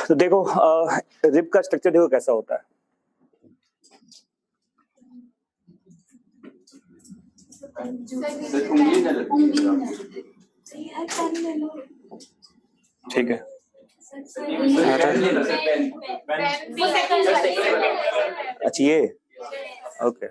तो देखो रिब का स्ट्रक्चर देखो कैसा होता है। ठीक है, अच्छा ये ओके।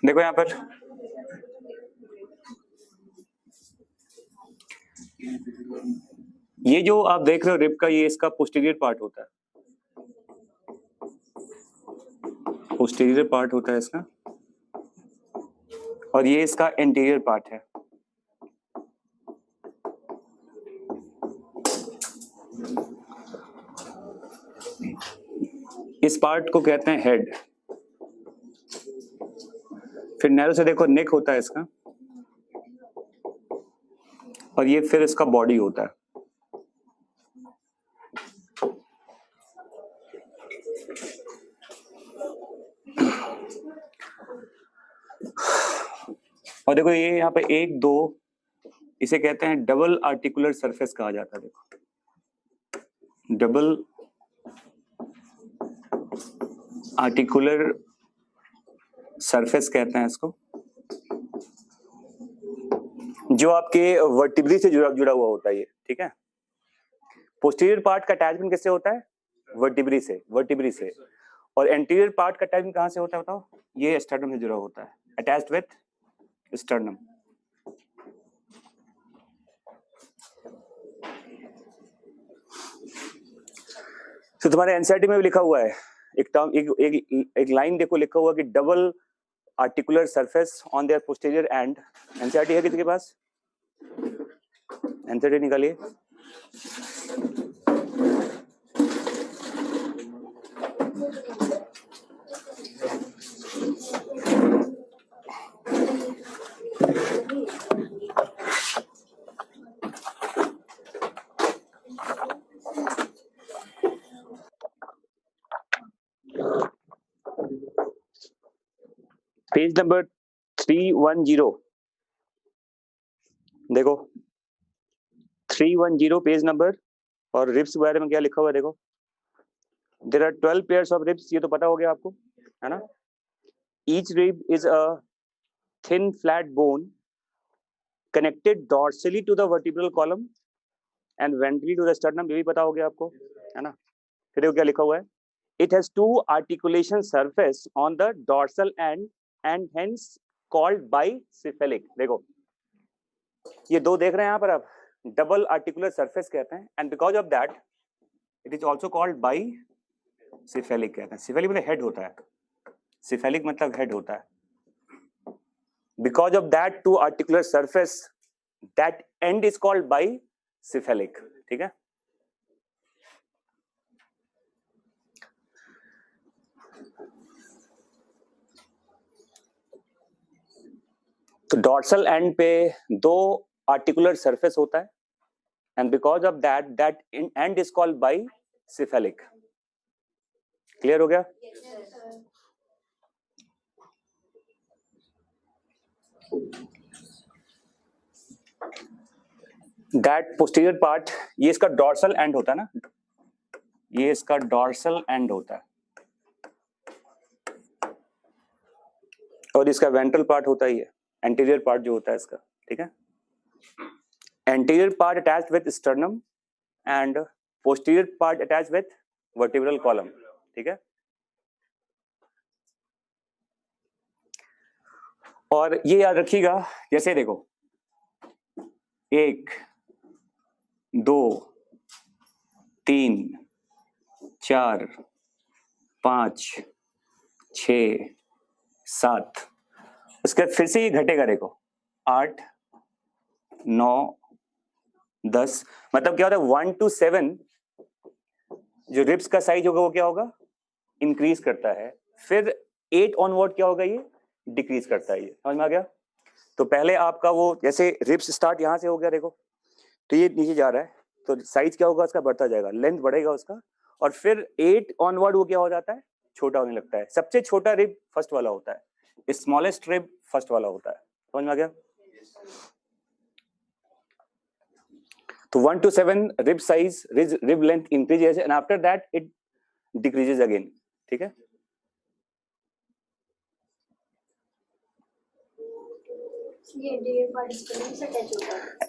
देखो यहाँ पर ये जो आप देख रहे हो रिब का, ये इसका पोस्टीरियर पार्ट होता है, पोस्टीरियर पार्ट होता है इसका, और ये इसका इंटीरियर पार्ट है। इस पार्ट को कहते हैं हेड। फिर नैरो से देखो नेक होता है इसका, और ये फिर इसका बॉडी होता है। और देखो ये यहाँ पे एक दो, इसे कहते हैं डबल आर्टिकुलर सरफेस कहा जाता है। देखो डबल आर्टिकुलर सरफेस कहते हैं इसको, जो आपके वर्टिब्री से जुड़ा हुआ होता है ये, ठीक है। पोस्टीरियर पार्ट का अटैचमेंट किससे होता है? वर्टिब्री से। और एंटीरियर पार्ट का अटैचमेंट कहां से होता है बताओ? ये स्टर्नम से जुड़ा होता है, अटैच्ड विथ स्टर्नम। तो तुम्हारे एनसीईआरटी में भी लिखा हुआ है एक टर्म, एक लाइन देखो लिखा हुआ कि double articular surface on their posterior and. NCERT है किसी के पास? एनसीईआरटी निकालिए। पेज नंबर 310 देखो, 310 पेज नंबर। और रिब्स के बारे में क्या लिखा हुआ है देखो, there are 12 pairs of ribs, ये तो पता हो गया आपको, है ना। Each rib is a thin flat bone connected dorsally to the vertebral column and ventrally to the sternum, ये भी पता हो गया आपको, है ना। फिर देखो क्या लिखा हुआ है, it has two articulation surface on the dorsal end hence called bicephalic. देखो ये दो देख रहे हैं यहाँ पर आप, डबल आर्टिकुलर सरफेस कहते हैं, and because of that it is also called bicephalic कहते हैं। सिफेलिक मतलब हेड होता है, सिफेलिक मतलब हेड होता है। Because of that two articular surface, that end is called bicephalic, ठीक है। तो डॉर्सल एंड पे दो आर्टिकुलर सरफेस होता है, and because of that that end is called bicephalic. Clear हो गया? दैट पोस्टीरियर पार्ट, ये इसका डॉर्सल एंड होता है ना, ये इसका डॉर्सल एंड होता है, और इसका वेंट्रल पार्ट होता ही है, एंटीरियर पार्ट जो होता है इसका, ठीक है। Anterior part attached with sternum and posterior part attached with vertebral column, ठीक है। और ये याद रखिएगा, जैसे देखो 1 2 3 4 5 6 7, उसके बाद फिर से ये घटेगा, देखो 8 9 10, मतलब क्या होता है 1 to 7 जो रिब्स का साइज होगा वो क्या होगा, इंक्रीज करता है। फिर 8 ऑनवर्ड क्या होगा, ये डिक्रीज करता है। ये समझ में आ गया? तो पहले आपका वो जैसे रिब्स स्टार्ट यहां से हो गया देखो, तो ये नीचे जा रहा है, तो साइज क्या होगा उसका, बढ़ता जाएगा, लेंथ बढ़ेगा उसका, और फिर 8 ऑनवर्ड वो क्या हो जाता है, छोटा होने लगता है। सबसे छोटा रिब फर्स्ट वाला होता है, स्मॉलेस्ट रिब फर्स्ट वाला होता है। समझ में आ गया? तो 1 to 7 rib size, rib length increases and after that it decreases again. ठीक है?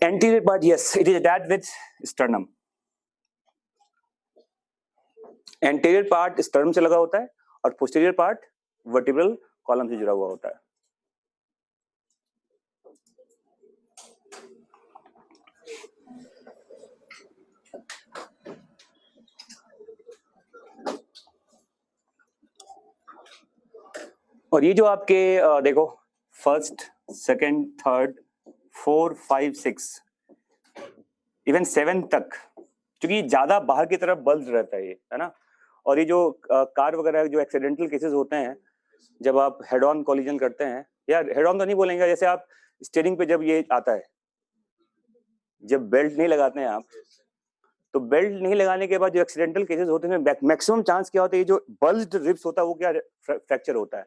Anterior part, yes, it is attached with sternum. Anterior part sternum से लगा होता है और posterior part vertebral column से जुड़ा हुआ होता है। और ये जो आपके देखो फर्स्ट, सेकंड, थर्ड, 4, 5, 6, इवन 7 तक, क्योंकि ज्यादा बाहर की तरफ बल्ज रहता है ये, है ना। और ये जो कार वगैरह जो एक्सीडेंटल केसेस होते हैं, जब आप हेड ऑन कोलिजन करते हैं, या हेड ऑन तो नहीं बोलेंगे, जैसे आप स्टीयरिंग पे जब ये आता है, जब बेल्ट नहीं लगाते हैं आप, तो बेल्ट नहीं लगाने के बाद जो एक्सीडेंटल केसेस होते हैं, मैक्सिमम चांस क्या होता है, ये जो बल्ज्ड रिब्स होता है वो क्या फ्रैक्चर होता है,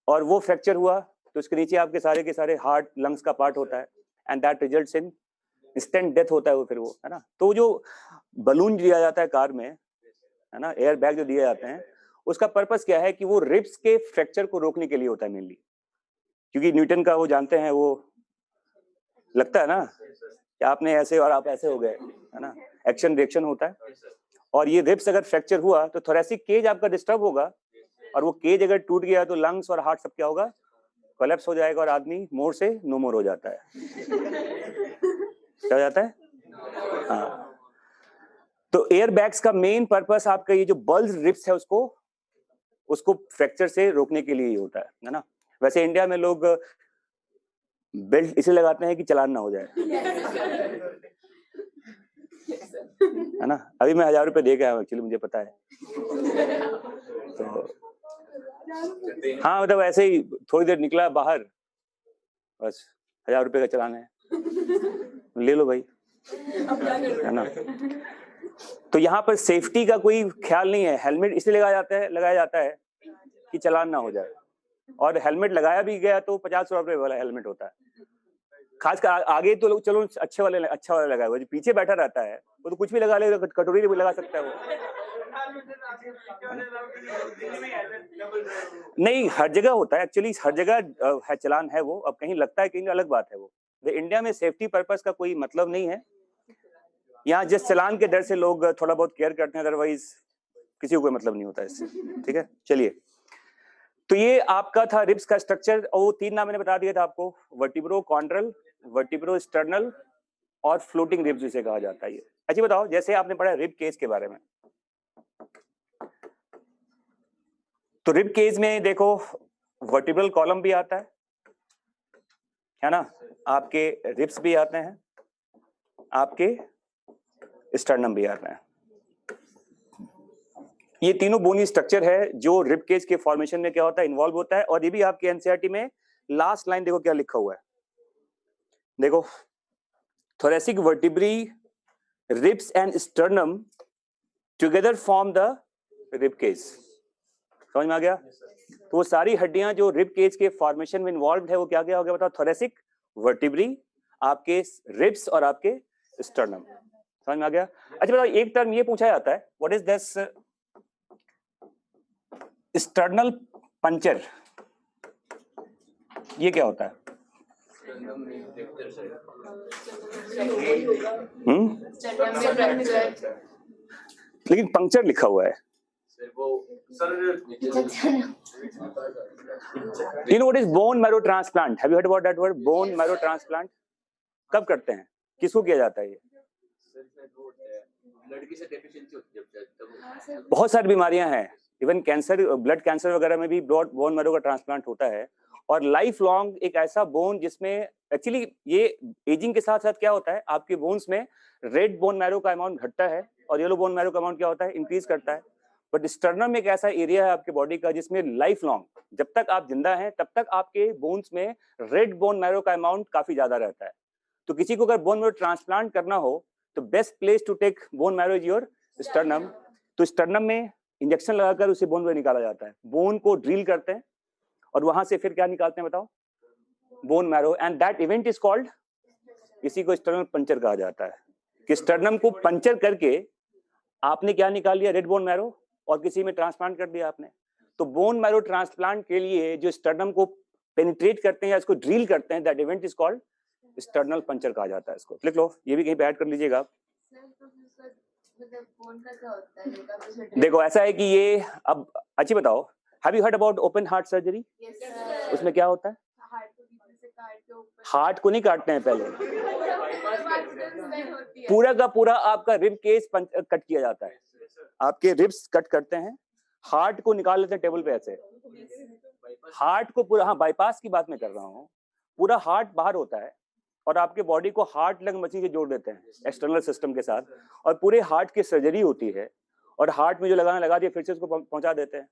और वो फ्रैक्चर हुआ तो उसके नीचे आपके सारे के सारे हार्ट लंग्स का पार्ट होता है, and that results in instant death होता है वो, फिर वो, है ना। तो जो बलून दिया जाता है कार में, है ना, एयर बैग जो दिए जाते हैं, उसका पर्पस क्या है कि वो रिब्स के फ्रैक्चर को रोकने के लिए होता है मेनली, क्योंकि न्यूटन का वो जानते हैं, वो लगता है ना कि आपने ऐसे और आप ऐसे हो गए, है ना, एक्शन रिएक्शन होता है। और ये रिब्स अगर फ्रैक्चर हुआ तो थोरेसिक केज आपका डिस्टर्ब होगा, और वो केज अगर टूट गया तो लंग्स और हार्ट सब क्या होगा, कोलैप्स हो जाएगा, और आदमी मोर से नो मोर हो जाता है। क्या हो जाता है? हाँ। तो एयर बैग्स का मेन पर्पस आपका ये जो बल्ज रिब्स है उसको फ्रैक्चर से रोकने के लिए ही होता है ना। वैसे इंडिया में लोग बेल्ट इसलिए लगाते हैं कि चालान ना हो जाए, है ना। अभी मैं 1000 रुपए दे के आया हूँ, एक्चुअली मुझे पता है। तो हाँ, मतलब ऐसे ही थोड़ी देर निकला बाहर, बस 1000 रुपए का चालान है, ले लो भाई, है ना। तो यहाँ पर सेफ्टी का कोई ख्याल नहीं है, हेलमेट इसलिए लगाया जाता है कि चालान ना हो जाए, और हेलमेट लगाया भी गया तो 50 रुपए वाला हेलमेट होता है। खासकर आगे तो लोग चलो अच्छा वाला लगाया हुआ, जो पीछे बैठा रहता है वो तो कुछ भी लगा ले, कटोरी भी लगा सकता है वो। नहीं, हर जगह होता है एक्चुअली, हर जगह है चालान है वो, अब कहीं लगता है कहीं अलग बात है वो। इंडिया में सेफ्टी पर्पस का कोई मतलब नहीं है, यहाँ जिस चालान के डर से लोग थोड़ा बहुत केयर करते हैं, अदरवाइज किसी को कोई मतलब नहीं होता इससे। ठीक है, चलिए। तो ये आपका था रिब्स का स्ट्रक्चर, और वो 3 नाम मैंने बता दिया था आपको, वर्टिब्रो कॉन्ड्रल, वर्टिब्रो स्टर्नल और फ्लोटिंग रिब्स जिसे कहा जाता है। अच्छा बताओ, जैसे आपने पढ़ा रिब केज के बारे में, तो रिब केज में देखो वर्टिब्रल कॉलम भी आता है ना, आपके रिब्स भी आते हैं, आपके स्टर्नम भी आता है। ये तीनों बोनी स्ट्रक्चर है जो रिब केज के फॉर्मेशन में क्या होता है, इन्वॉल्व होता है। और ये भी आपके एनसीईआरटी में लास्ट लाइन देखो क्या लिखा हुआ है, देखो, thoracic vertebrae, ribs and sternum together form the rib cage। समझ में आ गया? तो वो सारी हड्डियां जो रिब केज के फॉर्मेशन में इन्वॉल्व है वो क्या क्या हो गया बताओ, thoracic vertebrae, आपके रिब्स और आपके स्टर्नम। समझ में आ गया? अच्छा बताओ, एक टर्म ये पूछा जाता है, what is this sternal puncture, ये क्या होता है? लेकिन पंक्चर लिखा हुआ है। You know what is bone marrow transplant? Have you heard about that word, bone marrow transplant? कब करते हैं, किसको किया जाता है ये? बहुत सारी बीमारियां हैं, इवन कैंसर, ब्लड कैंसर वगैरह में भी बोन मैरो का ट्रांसप्लांट होता है। और लाइफ लॉन्ग एक ऐसा बोन जिसमें एक्चुअली ये एजिंग के साथ साथ क्या होता है, आपके बोन्स में रेड बोन मैरो का अमाउंट घटता है और येलो बोन मैरो का अमाउंट क्या होता है, इंक्रीज करता है। बट स्टर्नम एक ऐसा एरिया है आपके बॉडी का जिसमें लाइफ लॉन्ग, जब तक आप जिंदा हैं तब तक आपके बोन्स में रेड बोन मैरो का अमाउंट काफी ज्यादा रहता है। तो किसी को अगर बोन मैरो ट्रांसप्लांट करना हो तो best place to take bone marrow is your sternum. तो स्टर्नम में इंजेक्शन लगाकर उसे बोन मैरो निकाला जाता है, बोन को ड्रिल करते हैं और वहां से फिर क्या निकालते हैं बताओ, bone marrow, and that event is called, इसी को स्टर्नम पंचर कहा जाता है कि स्टर्नम को पंचर करके आपने क्या निकाल लिया, रेड बोन मैरो, और किसी में ट्रांसप्लांट कर दिया आपने। तो बोन मैरो ट्रांसप्लांट के लिए जो स्टर्नम को पेनिट्रेट करते हैं या इसको ड्रिल करते हैं, that event is called sternal puncture कहा जाता है इसको। लिख लो, ये भी कहीं पे ऐड कर लीजिएगा आप। देखो ऐसा है कि ये, अब अच्छी बताओ, have you heard about open heart surgery? उसमें क्या होता है, हार्ट को नहीं काटते हैं पहले, पूरा का पूरा आपका रिब केस कट किया जाता है, आपके रिब्स कट करते हैं, हार्ट को निकाल लेते हैं टेबल पे ऐसे, हार्ट को पूरा, हाँ बाईपास की बात मैं कर रहा हूँ, पूरा हार्ट बाहर होता है और आपके बॉडी को हार्ट लंग मशीन से जोड़ देते हैं एक्सटर्नल सिस्टम के साथ, और पूरे हार्ट की सर्जरी होती है और हार्ट में जो लगाना लगा दिया फिर से उसको पहुंचा देते हैं।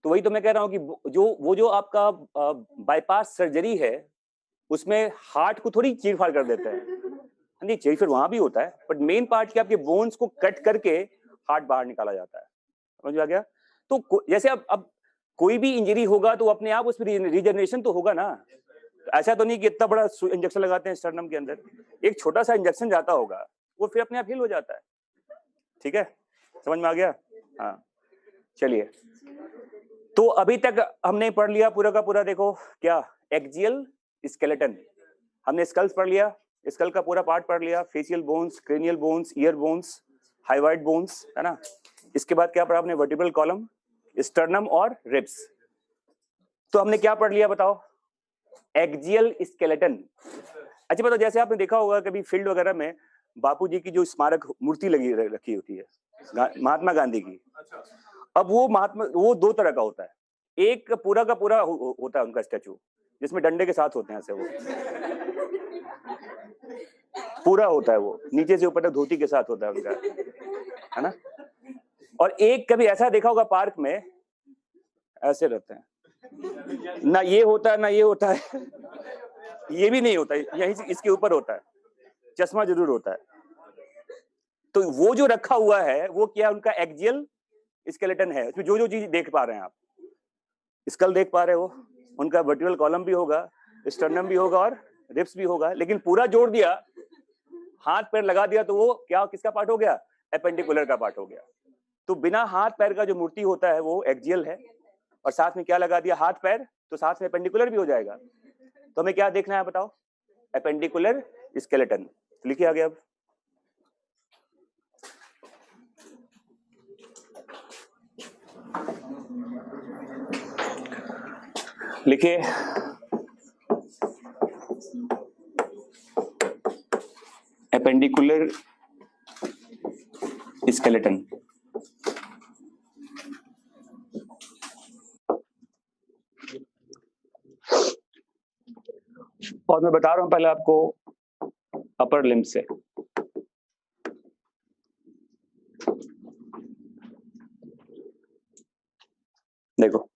तो वही तो मैं कह रहा हूँ कि जो आपका बाईपास सर्जरी है उसमें हार्ट को थोड़ी चीरफाड़ कर देते हैं, नहीं चीरफाड़ वहां भी होता है, बट मेन पार्ट के आपके बोन्स को कट करके हार्ट बाहर निकाला जाता है, समझ में आ गया? तो जैसे अब कोई भी इंजरी होगा तो अपने आप उसमें रीजनरेशन तो होगा ना, ऐसा तो नहीं कि इतना बड़ा इंजेक्शन लगाते हैं स्टर्नम के अंदर, एक छोटा सा इंजेक्शन जाता होगा वो फिर अपने आप हील हो जाता है, ठीक है, समझ में आ गया? हाँ चलिए, तो अभी तक हमने पढ़ लिया पूरा का पूरा, देखो क्या, एक्सियल स्केलेटन, हमने स्कल्स पढ़ लिया, स्कल का पूरा पार्ट पढ़ लिया, facial bones, cranial bones, ear bones, hyoid bones, है ना। इसके बाद क्या पढ़ा आपने, वर्टिब्रल कॉलम, स्टर्नम और रिब्स। तो हमने क्या पढ़ लिया बताओ, एक्सियल स्केलेटन। अच्छा बताओ, जैसे आपने देखा होगा कभी फील्ड वगैरह में बापूजी की जो स्मारक मूर्ति लगी रखी होती है महात्मा गांधी की, अब वो दो तरह का होता है, एक पूरा का पूरा होता है उनका स्टैचू जिसमें डंडे के साथ होते हैं ऐसे, वो पूरा होता है, वो नीचे से ऊपर तक धोती के साथ होता है उनका, है ना। और एक कभी ऐसा देखा होगा पार्क में ऐसे रहते हैं, ना ये होता है ना ये होता है, ये भी नहीं होता है, यहीं से इसके ऊपर होता है, चश्मा जरूर होता है। तो वो जो रखा हुआ है वो क्या, उनका एक्सियल स्केलेटन है, उसमें जो जो चीज देख पा रहे हैं आप, स्कल देख पा रहे हो, उनका वर्टिब्रल कॉलम भी होगा, स्टर्नम भी होगा और रिब्स भी होगा, लेकिन पूरा जोड़ दिया, हाथ पैर लगा दिया तो वो क्या, किसका पार्ट हो गया, एपेंडिकुलर का पार्ट हो गया। तो बिना हाथ पैर का जो मूर्ति होता है वो एक्सियल है, और साथ में क्या लगा दिया, हाथ पैर, तो साथ में एपेंडिकुलर भी हो जाएगा। तो हमें क्या देखना है बताओ, एपेंडिकुलर स्केलेटन। लिखिए आगे अब, लिखिए एपेंडिकुलर स्केलेटन। और मैं बता रहा हूं पहले आपको अपर लिम्ब से, देखो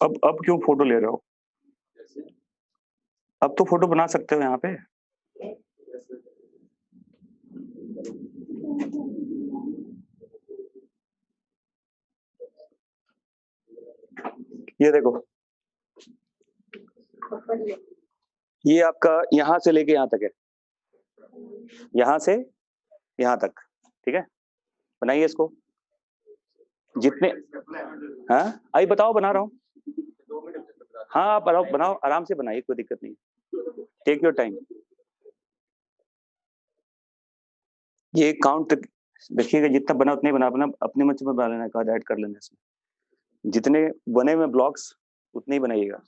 अब क्यों फोटो ले रहे हो? अब तो फोटो बना सकते हो यहाँ पे। ये देखो, ये आपका यहाँ से लेके यहाँ तक है, यहाँ से यहाँ तक, ठीक है। बनाइए इसको जितने। हाँ अभी बताओ, बना रहा हूँ। हाँ आप बनाओ बनाओ, आराम से बनाइए, कोई दिक्कत नहीं, टेक योर टाइम। ये काउंट देखिएगा, जितना बना उतना ही बना, अपने मन से बना लेना, कार्ड ऐड कर लेना इसमें। जितने बने हुए ब्लॉक्स उतने ही बनाइएगा।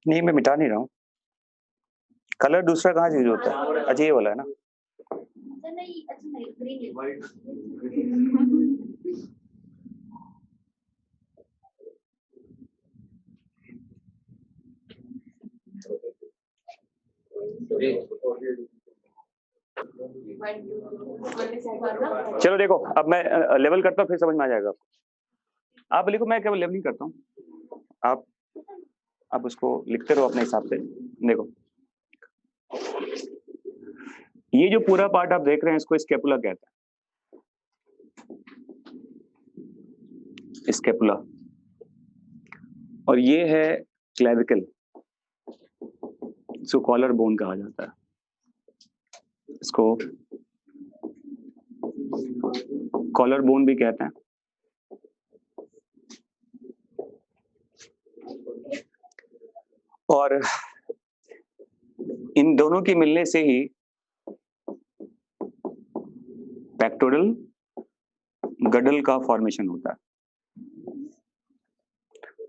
नहीं मैं मिटा नहीं रहा हूँ, कलर दूसरा कहाँ यूज होता है? अच्छा ये वाला है ना। चलो देखो, अब मैं लेवल करता हूँ, फिर समझ में आ जाएगा आपको। आप लिखो, मैं केवल लेवलिंग करता हूँ, आप उसको लिखते रहो अपने हिसाब से। देखो ये जो पूरा पार्ट आप देख रहे हैं, इसको स्केपुला कहते हैं, स्केपुला। और ये है क्लेविकल, इसको कॉलर बोन कहा जाता है, इसको कॉलर बोन भी कहते हैं। और इन दोनों के मिलने से ही पेक्टोरल गडल का फॉर्मेशन होता है।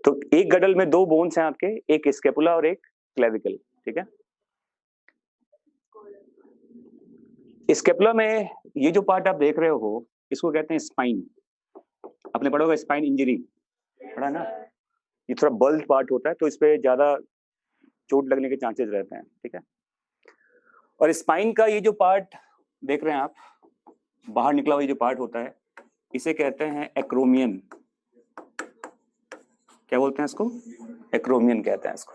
तो एक गडल में दो बोन्स हैं आपके, एक स्केपुला और एक क्लेविकल, ठीक है। स्केपुला में ये जो पार्ट आप देख रहे हो, इसको कहते हैं स्पाइन। आपने पढ़ा होगा स्पाइन इंजरी, पढ़ा ना। ये थोड़ा बल्ज पार्ट होता है, तो इस पे ज्यादा चोट लगने के चांसेस रहते हैं, ठीक है। और स्पाइन का ये जो पार्ट देख रहे हैं आप, बाहर निकला हुआ ये जो पार्ट होता है, इसे कहते हैं एक्रोमियन। क्या बोलते हैं इसको? एक्रोमियन कहते हैं इसको।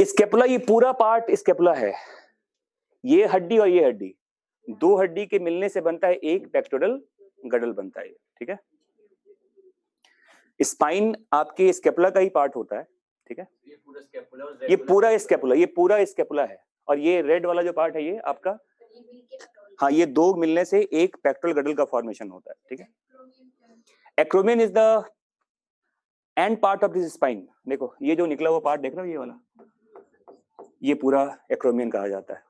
स्केपुला ये पूरा पार्ट स्केपुला है, ये हड्डी और ये हड्डी, दो हड्डी के मिलने से बनता है एक पेक्टोरल गडल बनता है, ठीक है। स्पाइन आपके स्केपुला का ही पार्ट होता है, ठीक है। ये पूरा स्केपुला है। और ये रेड वाला जो पार्ट है ये आपका, हाँ ये दो मिलने से एक पेक्टोरल गडल का फॉर्मेशन होता है, ठीक है। Acromion is the end part of this spine. देखो ये जो निकला हुआ पार्ट देख रहे हो, ये वाला, ये पूरा एक्रोमियन कहा जाता है।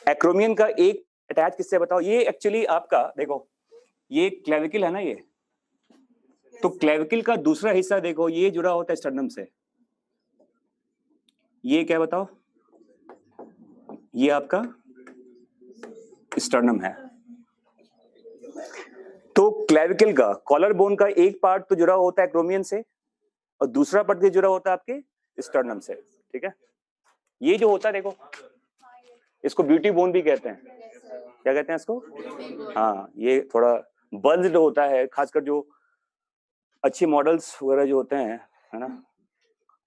एक्रोमियन का एक अटैच किससे बताओ? ये एक्चुअली आपका देखो, ये क्लेविकल है ना ये, तो क्लेविकल का दूसरा हिस्सा देखो, ये जुड़ा होता है स्टर्नम से। ये क्या बताओ? ये आपका स्टर्नम है। तो क्लेविकल का, कॉलर बोन का एक पार्ट तो जुड़ा होता है एक्रोमियन से, और दूसरा पार्ट जुड़ा होता है आपके स्टर्नम से, ठीक है। ये जो होता है देखो, इसको ब्यूटी बोन भी कहते हैं। क्या कहते हैं इसको? हाँ, ये थोड़ा बल्ज्ड होता है, खासकर जो अच्छे मॉडल्स वगैरह जो होते हैं, है ना,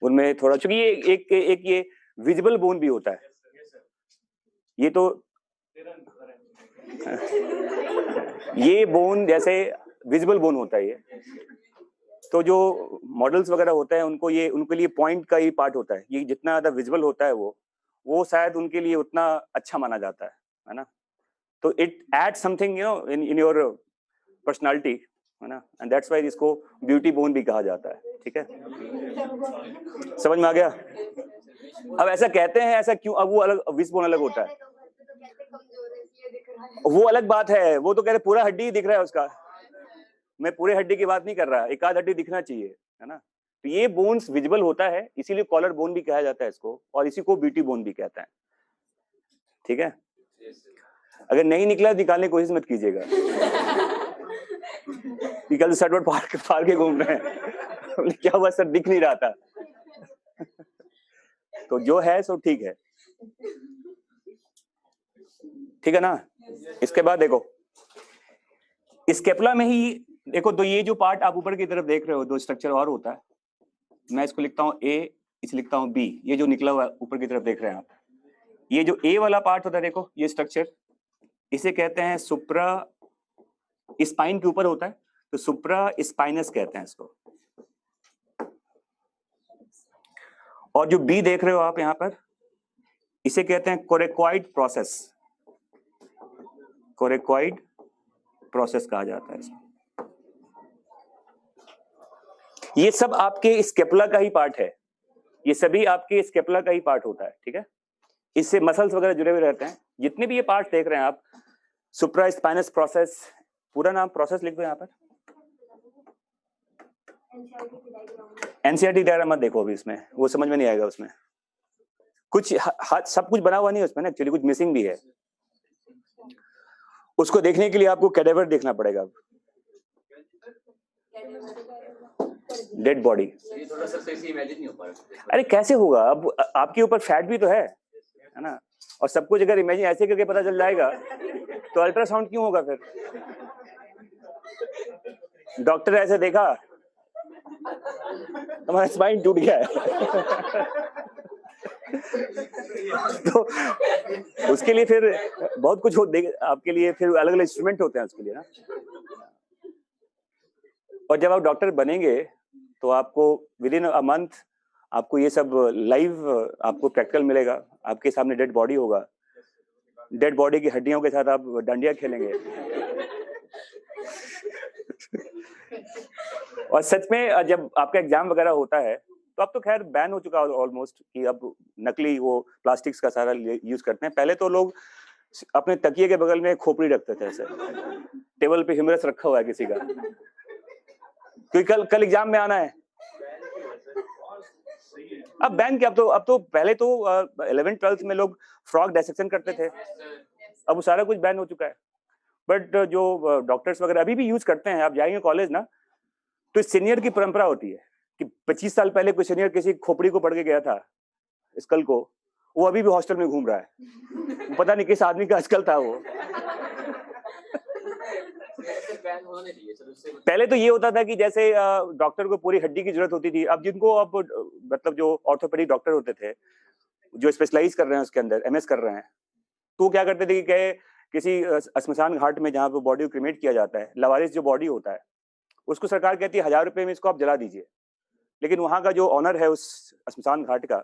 उनमें थोड़ा, चूंकि ये एक ये विजिबल बोन भी होता है। ये तो ये बोन जैसे विजिबल बोन होता है ये, तो जो मॉडल्स वगैरह होते हैं उनको ये, उनके लिए पॉइंट का ही पार्ट होता है। ये जितना ज्यादा विजिबल होता है वो शायद उनके लिए उतना अच्छा माना जाता है ना। तो it add something you know in your personality, है ना, एंड दैट्स व्हाई इसको ब्यूटी बोन भी कहा जाता है, ठीक है। समझ में आ गया? अब ऐसा कहते हैं, ऐसा क्यों? अब वो अलग, विज बोन अलग होता है, वो अलग बात है। वो तो कह रहे पूरा हड्डी दिख रहा है उसका, मैं पूरे हड्डी की बात नहीं कर रहा, एक आध हड्डी दिखना चाहिए, है ना। तो ये बोन्स विजिबल होता है, इसीलिए कॉलर बोन भी कहा जाता है इसको, और इसी को ब्यूटी बोन भी कहता है, ठीक है। अगर नहीं निकला निकालने की कोशिश मत कीजिएगा। कल सर्वर फाड़ के घूम रहे हैं। क्या हुआ सर, दिख नहीं रहा था। तो जो है सो ठीक है, ठीक है ना। इसके बाद देखो स्केपुला में ही देखो, तो ये जो पार्ट आप ऊपर की तरफ देख रहे हो, दो स्ट्रक्चर और होता है। मैं इसको लिखता हूँ ए, इसे लिखता हूँ बी। ये जो निकला हुआ ऊपर की तरफ देख रहे हैं आप, ये जो ए वाला पार्ट होता है, देखो ये स्ट्रक्चर, इसे कहते हैं सुप्रा, स्पाइन के ऊपर होता है तो सुप्रा स्पाइनस कहते हैं इसको। और जो बी देख रहे हो आप यहाँ पर, इसे कहते हैं कोरेक्वाइड प्रोसेस। कोरेक्वाइड प्रोसेस कहा जाता है इसको। ये सब आपके स्केपुला का ही पार्ट है, ये सभी आपके स्केपुला का ही पार्ट होता है, ठीक है। इससे मसल्स वगैरह जुड़े हुए रहते हैं। जितने भी ये पार्ट देख रहे हैं आप, सुप्रा स्पाइनस प्रोसेस, पूरा नाम प्रोसेस लिख दो यहाँ पर। एनसीईआरटी डायग्राम मत देखो अभी, इसमें वो समझ में नहीं आएगा। उसमें कुछ सब कुछ बना हुआ नहीं है उसमें ना, एक्चुअली कुछ मिसिंग भी है। उसको देखने के लिए आपको कैडेवर देखना पड़ेगा, डेड बॉडी। थोड़ा सा सही इमेजिन नहीं हो पा रहा। अरे कैसे होगा, अब आपके ऊपर फैट भी तो है ना, और सब कुछ अगर इमेजिन ऐसे करके पता चल जाएगा तो अल्ट्रासाउंड क्यों होगा फिर? डॉक्टर ऐसे देखा हमारा स्पाइन टूट गया है। तो उसके लिए फिर बहुत कुछ आपके लिए फिर अलग अलग इंस्ट्रूमेंट होते हैं उसके लिए ना। और जब आप डॉक्टर बनेंगे तो आपको विद इन अ मंथ आपको ये सब लाइव आपको प्रैक्टिकल मिलेगा। आपके सामने डेड बॉडी होगा, डेड बॉडी की हड्डियों के साथ आप डांडिया खेलेंगे। और सच में जब आपका एग्जाम वगैरह होता है तो अब तो खैर बैन हो चुका है ऑलमोस्ट, कि अब नकली वो प्लास्टिक्स का सारा यूज करते हैं। पहले तो लोग अपने तकिए के बगल में खोपड़ी रखते थे, ऐसे टेबल पे ह्यूमरस रखा हुआ है किसी का, क्योंकि कल एग्जाम में आना है। अब बैन क्या, अब तो पहले तो 11th-12th में लोग फ्रॉग डायसेक्शन करते थे, अब वो सारा कुछ बैन हो चुका है। बट जो डॉक्टर्स वगैरह अभी भी यूज करते हैं, आप जाएंगे कॉलेज ना तो सीनियर की परंपरा होती है कि 25 साल पहले कोई सीनियर किसी खोपड़ी को पढ़ के गया था, स्कल को, वो अभी भी हॉस्टल में घूम रहा है। पता नहीं किस आदमी का स्कल था वो। पहले तो ये होता था कि जैसे डॉक्टर को पूरी हड्डी की जरूरत होती थी। अब जिनको अब मतलब जो ऑर्थोपेडिक डॉक्टर होते थे जो स्पेशलाइज कर रहे हैं उसके अंदर, एमएस कर रहे हैं, तो क्या करते थे कि किसी श्मशान घाट में जहाँ पे बॉडी को क्रिमेट किया जाता है, लवारिस जो बॉडी होता है उसको सरकार कहती है 1000 रुपए में इसको आप जला दीजिए। लेकिन वहां का जो ऑनर है उस श्मशान घाट का,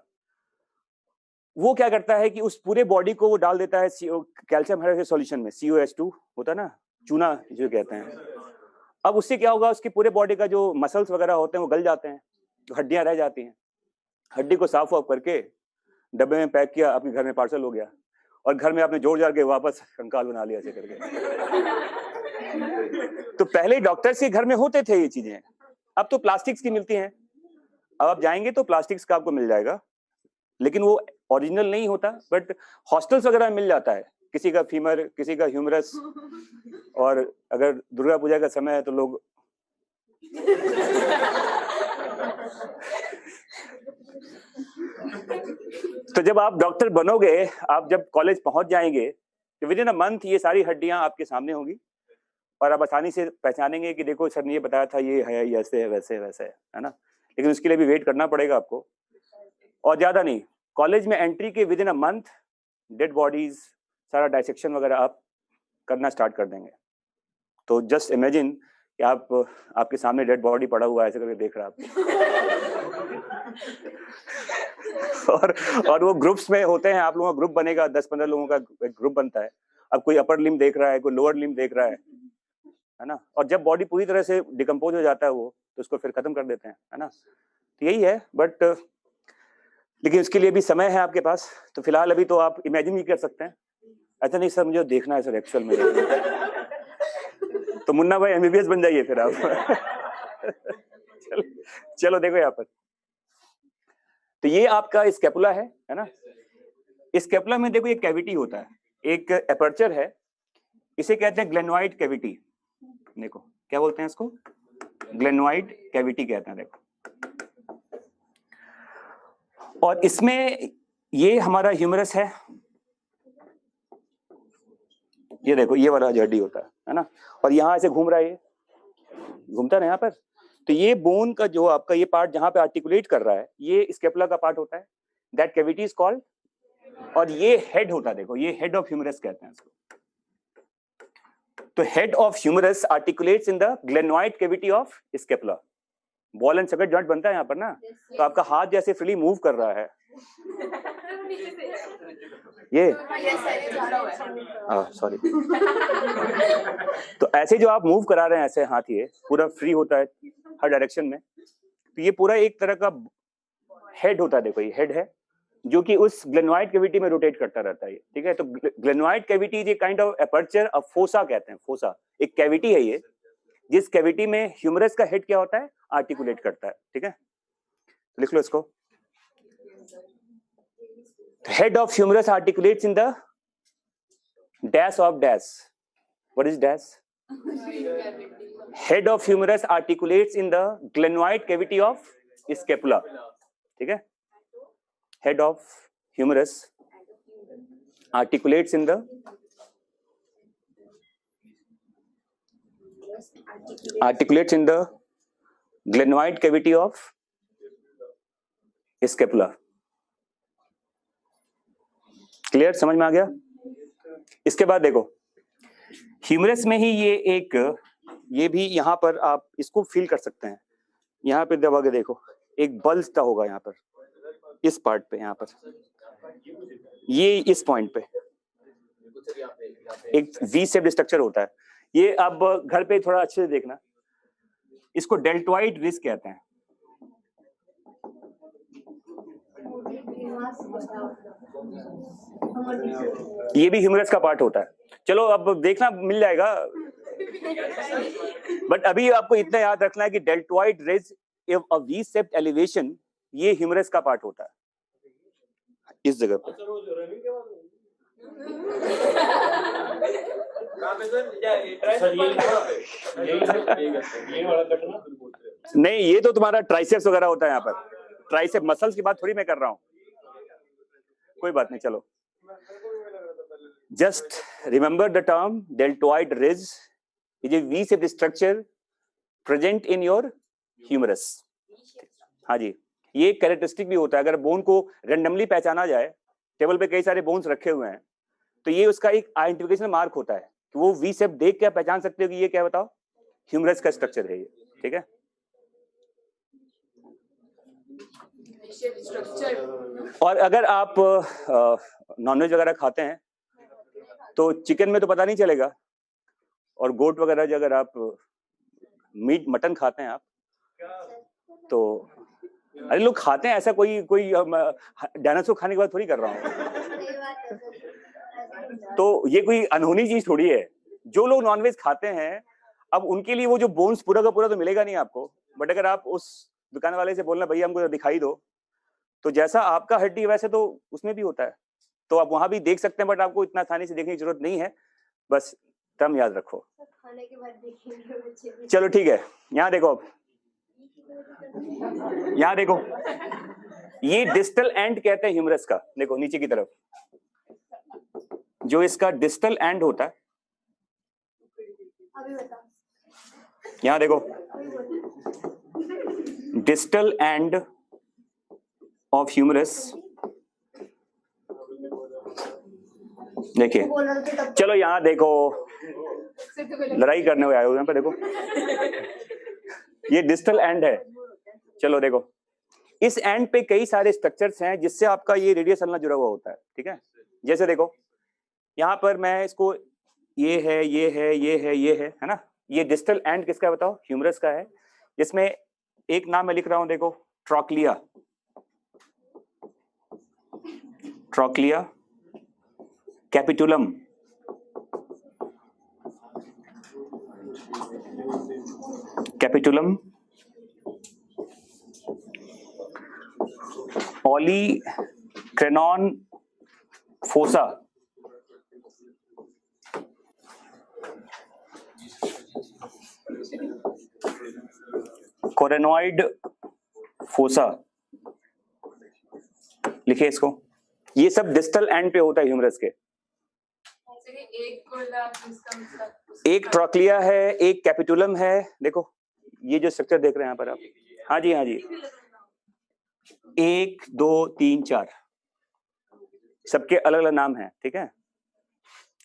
वो क्या करता है कि उस पूरे बॉडी को वो डाल देता है कैल्शियम हाइड्रोक्साइड सॉल्यूशन में, COH2 होता है ना, चूना जो कहते हैं। अब उससे क्या होगा, उसकी पूरे बॉडी का जो मसल्स वगैरह होते हैं वो गल जाते हैं, तो हड्डियां रह जाती हैं। हड्डी को साफ वाफ करके डब्बे में पैक किया, आपके घर में पार्सल हो गया, और घर में आपने जोड़ जाड़ के वापस कंकाल बना लिया ऐसे करके। तो पहले डॉक्टर्स के घर में होते थे ये चीजें, अब तो प्लास्टिक्स की मिलती हैं। अब आप जाएंगे तो प्लास्टिक्स का आपको मिल जाएगा, लेकिन वो ओरिजिनल नहीं होता। बट हॉस्टल्स वगैरह में मिल जाता है, किसी का फीमर, किसी का ह्यूमरस। और अगर दुर्गा पूजा का समय है तो लोग तो जब आप डॉक्टर बनोगे, आप जब कॉलेज पहुंच जाएंगे तो विद इन अ मंथ ये सारी हड्डियां आपके सामने होंगी और आप आसानी से पहचानेंगे कि देखो सर ने ये बताया था, ये है, ये ऐसे है, वैसे है, वैसे है ना। लेकिन उसके लिए भी वेट करना पड़ेगा आपको, और ज्यादा नहीं। कॉलेज में एंट्री के with in a month dead bodies सारा डायसेक्शन वगैरह आप करना स्टार्ट कर देंगे। तो जस्ट इमेजिन कि आपके सामने डेड बॉडी पड़ा हुआ है, ऐसे करके देख रहा आप। और वो ग्रुप्स में होते हैं, आप लोगों का ग्रुप बनेगा, 10-15 लोगों का एक ग्रुप बनता है। अब कोई अपर लिम्ब देख रहा है, कोई लोअर लिम्ब देख रहा है ना। और जब बॉडी पूरी तरह से डिकम्पोज हो जाता है वो, तो उसको फिर खत्म कर देते हैं, है ना। तो यही है। बट लेकिन इसके लिए भी समय है आपके पास, तो फिलहाल अभी तो आप इमेजिन ही कर सकते हैं। ऐसा नहीं सर मुझे देखना है सर एक्चुअल में, तो मुन्ना भाई MBBS बन जाइए फिर आप। चलो देखो यहाँ पर, तो ये आपका स्केपुला है ना। स्केपुला में देखो एक कैविटी होता है, एक एपर्चर है, इसे कहते हैं ग्लेनोइड कैविटी। देखो क्या बोलते हैं इसको, ग्लेनोइड कैविटी कहते हैं देखो। और इसमें ये हमारा ह्यूमरस है, ये देखो ये वाला जर्डी होता है ना, और यहाँ ऐसे घूम रहा है, ये घूमता है ना यहाँ पर। तो ये बोन का जो आपका ये पार्ट जहाँ पे आर्टिकुलेट कर रहा है, ये स्केपुला का पार्ट होता है, दैट कैविटी इज कॉल्ड। और ये हेड होता है देखो, ये हेड ऑफ ह्यूमरस कहते हैं इसको। तो head of humerus articulates in the glenoid cavity of scapula. Ball and socket joint बनता है यहाँ पर ना, तो आपका हाथ जैसे फ्रीली मूव कर रहा है ये, सॉरी तो ऐसे जो आप मूव करा रहे हैं ऐसे हाथ, ये पूरा फ्री होता है हर डायरेक्शन में। तो ये पूरा एक तरह का हेड होता है देखो, ये हेड है जो कि उस ग्लेनोइड कैविटी में रोटेट करता रहता है, ठीक है। तो glenoid cavity is a kind of aperture, a fossa कहते हैं, फोसा एक कैविटी है ये, जिस कैविटी में ह्यूमरस का हेड क्या होता है, आर्टिकुलेट करता है, ठीक है। लिख लो इसको, head of humerus articulates in the dash of dash. What is dash? Head of humerus articulates in the glenoid cavity of scapula. ठीक है, head of humerus articulates in the glenoid cavity of scapula. Clear, समझ में आ गया। इसके बाद देखो humerus में ही ये एक, ये भी यहाँ पर आप इसको फील कर सकते हैं, यहाँ पे दबा के देखो एक बल्ज सा होगा यहाँ पर, इस पार्ट पे, यहाँ पर ये इस पॉइंट पे एक वी शेप्ड स्ट्रक्चर होता है। ये अब घर पे थोड़ा अच्छे से देखना, इसको डेल्टोइड रिज कहते हैं। ये भी ह्यूमरस का पार्ट होता है। चलो अब देखना मिल जाएगा, बट अभी आपको इतना याद रखना है कि डेल्टोइड रिज अ वी शेप्ड एलिवेशन, ये ह्यूमरस का पार्ट होता है इस जगह पर। नहीं, ये तो तुम्हारा ट्राइसेप्स वगैरह होता है यहाँ पर, ट्राइसेप मसल्स की बात थोड़ी मैं कर रहा हूँ, कोई बात नहीं। चलो just remember the term deltoid ridge is a V shaped structure present in your humerus. हाँ जी, ये कैरेक्टरिस्टिक भी होता है। अगर बोन को रेंडमली पहचाना जाए, टेबल पे कई सारे बोन्स रखे हुए हैं, तो ये उसका एक आइडेंटिफिकेशन मार्क होता है कि वो वी शेप देख के पहचान सकते हो कि ये क्या, बताओ, ह्यूमरस का स्ट्रक्चर है ये, ठीक है। और अगर आप नॉनवेज वगैरह खाते हैं तो चिकन में तो पता नहीं चलेगा, और गोट वगैरह जो अगर आप मीट मटन खाते हैं आप, तो अरे लोग खाते हैं, ऐसा कोई डायनासोर खाने की बात थोड़ी कर रहा हूँ। तो ये कोई अनहोनी चीज थोड़ी है। जो लोग नॉनवेज खाते हैं, अब उनके लिए वो जो बोन्स पूरा का पूरा तो मिलेगा नहीं आपको, बट अगर आप उस दुकान वाले से बोलना भैया हमको दिखाई दो, तो जैसा आपका हड्डी वैसे तो उसमें भी होता है, तो आप वहां भी देख सकते हैं, बट आपको इतना आसानी से देखने की जरूरत नहीं है, बस टर्म याद रखो। खाने के बाद देखेंगे। चलो ठीक है, यहाँ देखो, अब यहाँ देखो, ये डिस्टल एंड कहते हैं ह्यूमरस का। देखो नीचे की तरफ जो इसका डिस्टल एंड होता है, यहाँ देखो, डिस्टल एंड ऑफ ह्यूमरस, देखिए। चलो यहाँ देखो, लड़ाई करने हुए आए हो यहाँ पे, देखो ये डिस्टल एंड है। चलो देखो, इस एंड पे कई सारे स्ट्रक्चर्स हैं जिससे आपका ये रेडियस अल्ना जुड़ा हुआ होता है, ठीक है। जैसे देखो यहाँ पर मैं इसको, ये है, ये है, ये है, ये है ना, ये डिस्टल एंड किसका है बताओ, ह्यूमरस का है, जिसमें एक नाम मैं लिख रहा हूं, देखो, trochlea, trochlea capitulum, capitulum, olecranon fossa, coronoid fossa, लिखिए इसको। ये सब डिस्टल एंड पे होता है ह्यूमरस के। एक ट्रॉक्लिया है, एक कैपिटुलम है। देखो ये जो स्ट्रक्चर देख रहे हैं यहाँ पर आप, हाँ जी हाँ जी, 1 2 3 4 सबके अलग अलग नाम हैं, ठीक है।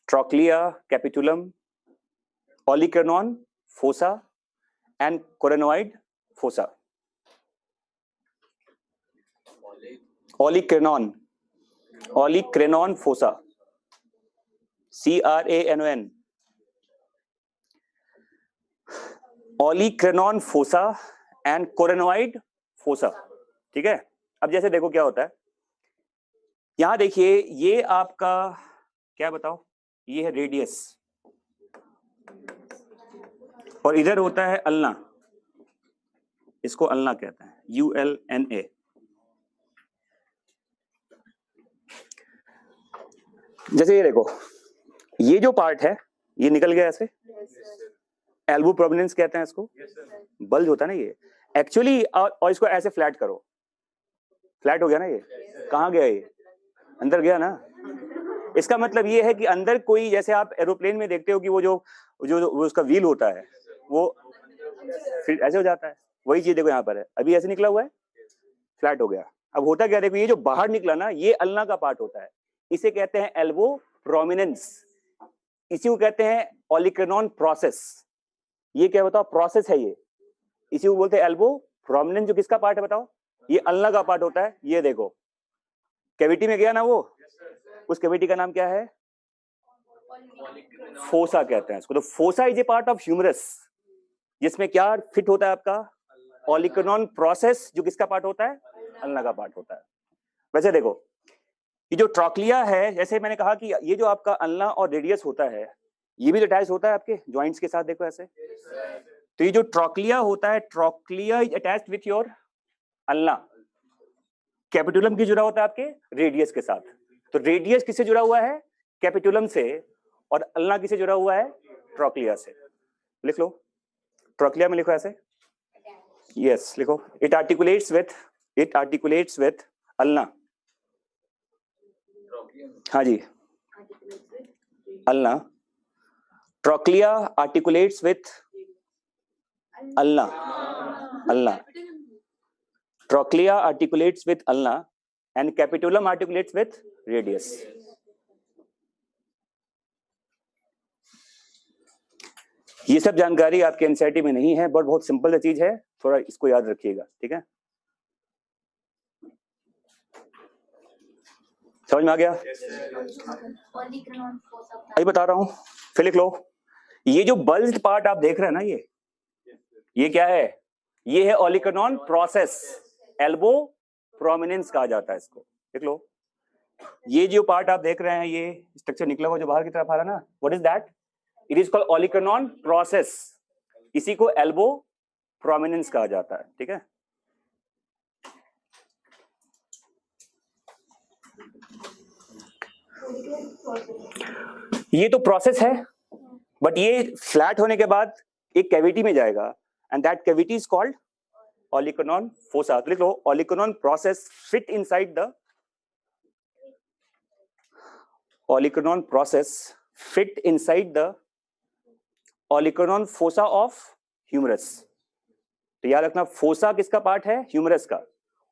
Trochlea, capitulum, olecranon fossa and coronoid fossa. Olecranon, olecranon fossa, CRANON, olecranon fossa and coronoid fossa, ठीक है। अब जैसे देखो क्या होता है, यहां देखिए ये आपका क्या बताओ, ये है रेडियस और इधर होता है अल्ना, इसको अल्ना कहते हैं, ULNA। जैसे ये देखो, ये जो पार्ट है ये निकल गया ऐसे, एल्बो प्रोमिनेंस कहते हैं इसको, बल्ज होता है ना ये एक्चुअली। और इसको ऐसे फ्लैट करो, फ्लैट हो गया ना, ये कहाँ गया, ये अंदर गया ना। इसका मतलब ये है कि अंदर कोई, जैसे आप एरोप्लेन में देखते हो कि वो जो वो उसका व्हील होता है वो फिर ऐसे हो जाता है, वही चीज देखो यहाँ पर है, अभी ऐसे निकला हुआ है, फ्लैट हो गया। अब होता क्या, देखो ये जो बाहर निकला ना, ये अल्ना का पार्ट होता है, इसे कहते हैं एल्बो प्रोमिनेंस, इसी को कहते हैं ऑलिक्रेनॉन प्रोसेस। ये क्या बताओ, प्रोसेस है ये, इसी को बोलते हैं एल्बो प्रोमिनेंस। जो किसका पार्ट है बताओ, ये अल्ना का पार्ट होता है। ये देखो कैविटी में गया ना वो, उस कैविटी का नाम क्या है, फोसा कहते हैं इसको। तो fossa is a part of humerus, जिसमें क्या फिट होता है आपका, ऑलिकर्नॉन प्रोसेस, जो किसका पार्ट होता है, अल्ना का पार्ट होता है। वैसे देखो ये जो ट्रॉक्लिया है, जैसे मैंने कहा कि ये जो आपका अल्ना और रेडियस होता है, ये भी अटैच होता है आपके जॉइंट्स के साथ, देखो ऐसे। तो ये जो ट्रॉक्लिया होता है, trochlea is attached with your ulna. Capitulum की जुड़ा होता है आपके रेडियस के साथ। तो रेडियस किससे जुड़ा हुआ है, कैपिटुलम से, और अल्ना किससे जुड़ा हुआ है, ट्रॉक्लिया से। लिख लो, ट्रॉक्लिया में लिखो ऐसे, यस लिखो, इट आर्टिकुलेट्स विथ अल्ना। हाँ जी, ulna, trochlea articulates with ulna, ulna, trochlea articulates with ulna and capitulum articulates with radius. ये सब जानकारी आपके एनसीईआरटी में नहीं है, बट बहुत सिंपल चीज है, थोड़ा इसको याद रखिएगा, ठीक है। समझ में आ गया? अभी बता रहा हूं, फिर लिख लो। ये जो बल्ज्ड पार्ट आप देख रहे हैं ना, ये क्या है, ये है ऑलिकर्नॉन प्रोसेस, एल्बो प्रोमिनेंस कहा जाता है इसको, देख लो। ये जो पार्ट आप देख रहे हैं, ये स्ट्रक्चर निकला हुआ जो बाहर की तरफ आ रहा है ना, what is that, it is called olecranon process, इसी को एल्बो प्रोमिनेंस कहा जाता है, ठीक है। ये तो प्रोसेस है, बट ये फ्लैट होने के बाद एक कैविटी में जाएगा, and that cavity is called olecranon fossa. तो लिख लो, olecranon process fit inside the, olecranon process fit inside the olecranon fossa of humerus. तो याद रखना, फोसा किसका पार्ट है, ह्यूमरस का,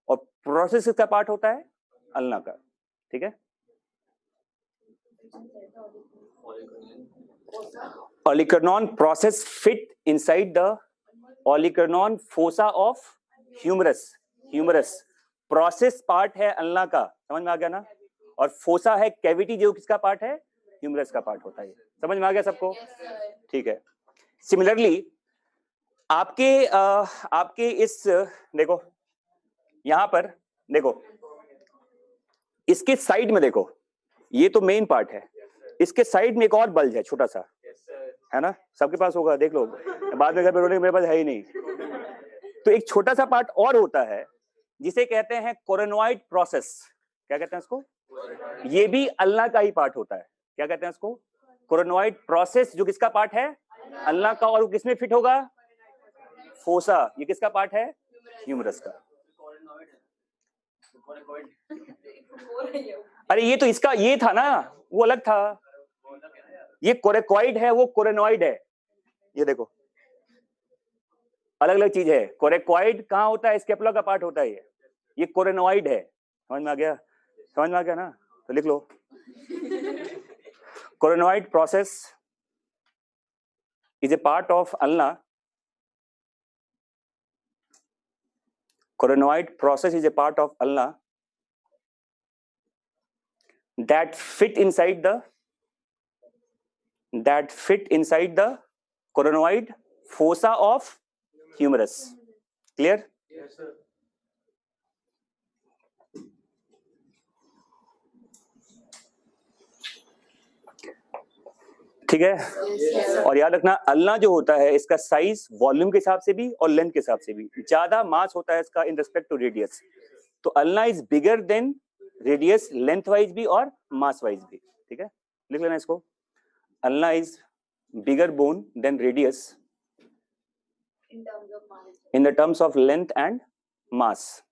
और प्रोसेस किसका पार्ट होता है, अल्ना का, ठीक है। Olecranon process fit inside the olecranon fossa of humerus. Humerus process part है अल्ना का, समझ में आ गया ना, और फोसा है कैविटी, जो किसका पार्ट है, ह्यूमरस का पार्ट होता है। समझ में आ गया सबको, ठीक है। सिमिलरली आपके इस, देखो यहां पर देखो, इसके साइड में देखो, ये तो मेन पार्ट है, इसके साइड में एक और बल्ज है छोटा सा, है ना, सबके पास होगा, देख लो, बाद में घर पे रोने, मेरे पास है ही नहीं। तो एक छोटा सा पार्ट और होता है जिसे कहते हैं कोरेनॉइड प्रोसेस। क्या कहते हैं इसको, ये भी अल्ना का ही पार्ट होता है। क्या कहते हैं इसको, कोरेनॉइड प्रोसेस, जो किसका पार्ट है, अल्ना का, और वो किसमें फिट होगा, फोसा, ये किसका पार्ट है? ह्यूमरस का। अरे ये तो इसका ये था ना, वो अलग था। ये कोरेकॉइड है, वो कोरेनॉइड है। ये देखो अलग अलग चीज है। कोरेकॉइड कहाँ होता है? स्केपुला का पार्ट होता है ये कोरेनॉइड है। समझ में आ गया? समझ में आ गया ना? तो लिख लो कोरेनॉइड process is a part of ulna. Coronoid process is a part of ulna that fit inside the coronoid fossa of humerus. Clear? Yes, sir. ठीक है। और याद रखना अल्ना जो होता है इसका साइज वॉल्यूम के हिसाब से भी और लेंथ के हिसाब से भी ज्यादा मास होता है इसका इन रिस्पेक्ट टू रेडियस। तो ulna is bigger than radius length wise भी और मास वाइज भी। ठीक है, लिख लेना इसको। Ulna is bigger bone than radius in the terms of length and mass.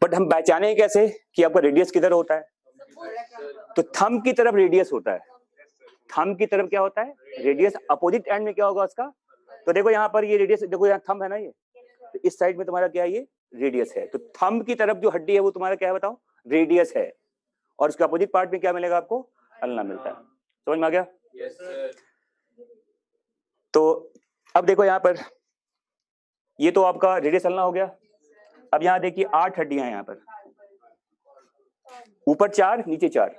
But हम पहचाने कैसे कि आपका रेडियस किधर होता है? तो थंब की तरफ रेडियस होता है। थंब की तरफ क्या होता है? रेडियस। अपोजिट एंड में क्या होगा उसका? तो देखो यहाँ पर ये रेडियस, देखो यहाँ थंब है ना, ये तो इस साइड में तुम्हारा क्या है? ये रेडियस है। तो थंब की तरफ जो हड्डी है वो तुम्हारा क्या है बताओ? रेडियस है। और उसके अपोजिट पार्ट में क्या मिलेगा आपको? अल्ना मिलता है। समझ में आ गया? Yes, sir. तो अब देखो यहाँ पर ये तो आपका रेडियस अल्ना हो गया। अब यहाँ देखिए 8 हड्डियां हैं यहाँ पर, ऊपर 4 नीचे 4,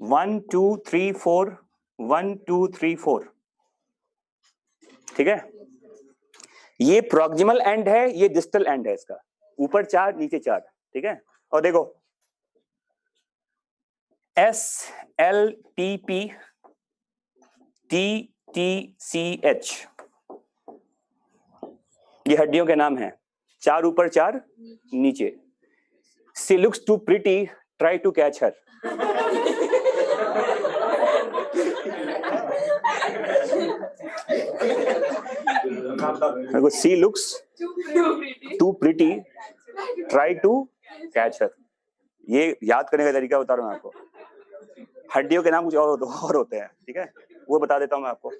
1 2 3 4, 1 2 3 4। ठीक है, ये प्रॉक्सिमल एंड है, ये डिस्टल एंड है इसका। ऊपर 4 नीचे 4। ठीक है, और देखो SLTP TTCH ये हड्डियों के नाम हैं। 4 ऊपर 4 नीचे। She looks too pretty, try to catch her. She looks too pretty, try to catch her. ये याद करने का तरीका बता रहा हूँ आपको। हड्डियों के नाम कुछ और होते हैं। ठीक है, वो बता देता हूँ मैं आपको।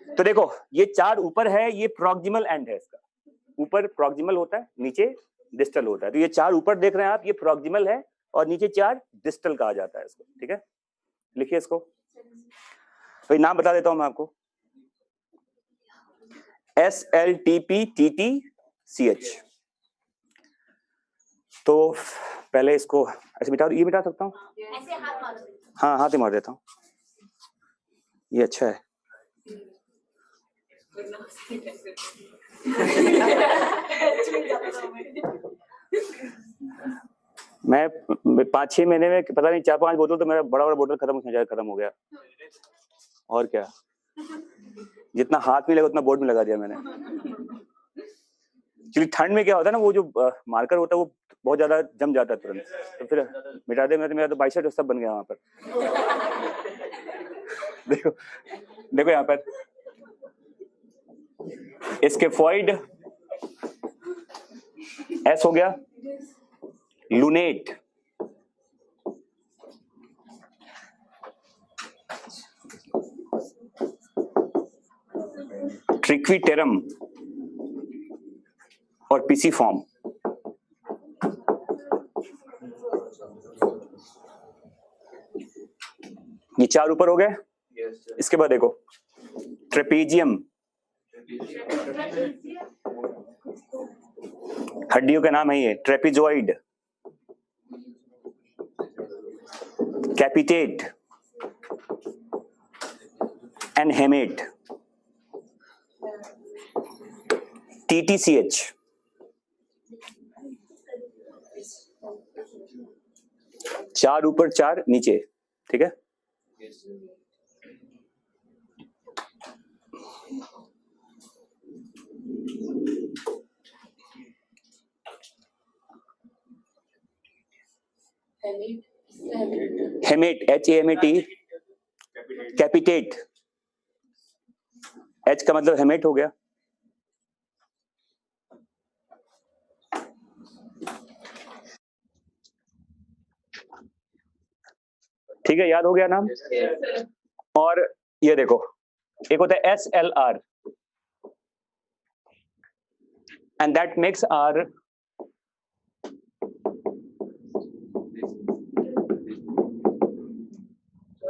तो देखो ये 4 ऊपर है, ये प्रॉक्सिमल एंड है इसका। ऊपर प्रॉक्सिमल होता है, नीचे डिस्टल होता है। तो ये 4 ऊपर देख रहे हैं आप, ये प्रॉक्सिमल है, और नीचे 4 डिस्टल कहा जाता है इसको। ठीक है, लिखिए इसको। तो नाम बता देता हूं मैं आपको। SLTPTTCH। तो पहले इसको ऐसे मिटा, ये मिटा सकता हूँ? हाँ, हाथ ही मार देता हूँ। ये अच्छा है। मैं 5-6 महीने में पता नहीं 4-5 बोतल तो मेरा बड़ा बोतल खत्म हो गया। और क्या, जितना हाथ में लगा उतना बोर्ड में लगा दिया मैंने। क्योंकि ठंड में क्या होता है ना, वो जो मार्कर होता है वो बहुत ज्यादा जम जाता है तुरंत, तो फिर मिटा दे। मेरा तो बाइसेप सब बन गया वहां पर। देखो देखो यहाँ पर स्केफॉइड एस हो गया, लूनेट, ट्रिक्विटेरम और पिसीफॉर्म। ये 4 ऊपर हो गए। इसके बाद देखो ट्रेपेजियम, हड्डियों का नाम है ये। Trapezoid, कैपिटेट and hamate. TTCH, चार ऊपर 4 नीचे। ठीक है, हेमेट, HAMAT, कैपिटेट, H का मतलब हेमेट हो गया। ठीक है, याद हो गया नाम। और ये देखो, एक होता है SLR, and that makes our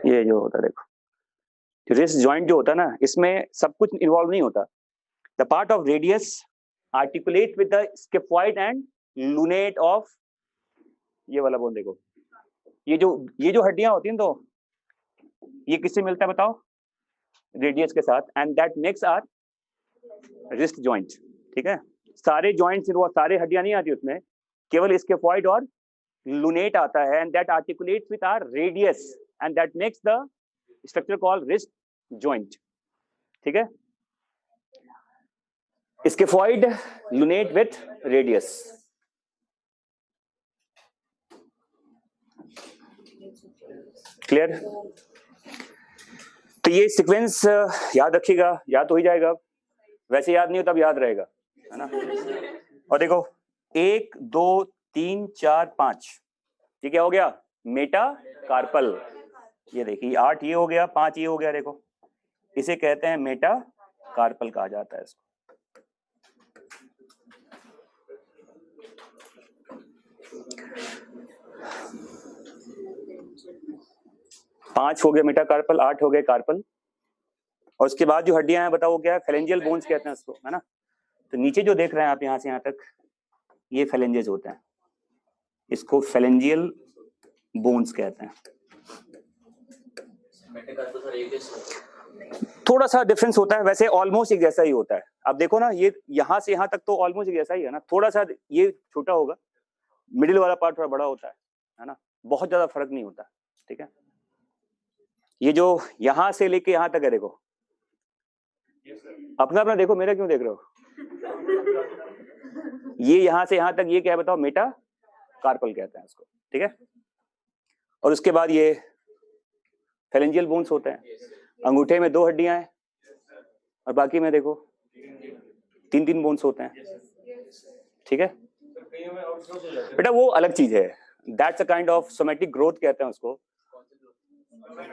ये जो होता है देखो, रिस्ट जॉइंट जो होता है ना, इसमें सब कुछ इन्वॉल्व नहीं होता। The part of radius articulate with the scaphoid and lunate of, ये वाला बोन देखो, ये जो हड्डियां होती हैं, तो ये किससे मिलता है बताओ? रेडियस के साथ, and that makes are wrist joint. ठीक है, सारे जॉइंट्स, सारे हड्डियां नहीं आती उसमें, केवल स्किफॉइड और लूनेट आता है, and that articulates with our radius and that makes the structure called wrist joint. ठीक है, scaphoid lunate with radius. Clear? तो ये सीक्वेंस याद रखिएगा, याद तो ही जाएगा, वैसे याद नहीं हो तब याद रहेगा, है ना। और देखो 1 2 3 4 5, ये क्या हो गया? Metacarpal. ये देखिए 8 ये हो गया, 5 ये हो गया, देखो इसे कहते हैं मेटा कार्पल कहा जाता है इसको। पांच हो गए मेटा कार्पल, 8 हो गए कार्पल। और उसके बाद जो हड्डियां हैं बताओ क्या है? फेलेंजियल बोन्स कहते हैं उसको, है ना। तो नीचे जो देख रहे हैं आप यहां से यहां तक, ये फेलेंजेस होते हैं, इसको फेलेंजियल बोन्स कहते हैं। थोड़ा सा डिफरेंस होता है, वैसे ऑलमोस्ट एक जैसा ही होता है। अब देखो ना, ये यहां से यहां तक तो ऑलमोस्ट एक जैसा ही है ना, थोड़ा सा ये छोटा होगा, मिडिल वाला पार्ट थोड़ा बड़ा होता है ना, बहुत ज्यादा फर्क नहीं होता। ठीक है, ये जो यहां से लेके यहां तक है, देखो अपना अपना देखो, मेरा क्यों देख रहे हो? ये यहां से यहां तक, ये क्या है बताओ? मेटा कार्पल कहते हैं इसको। ठीक है, और उसके बाद ये फेलेंजियल बोन्स होते हैं। अंगूठे में 2 हड्डियां हैं और बाकी में देखो 3 बोन्स होते हैं। ठीक है बेटा, वो अलग चीज है, that's a kind of somatic growth कहते हैं उसको,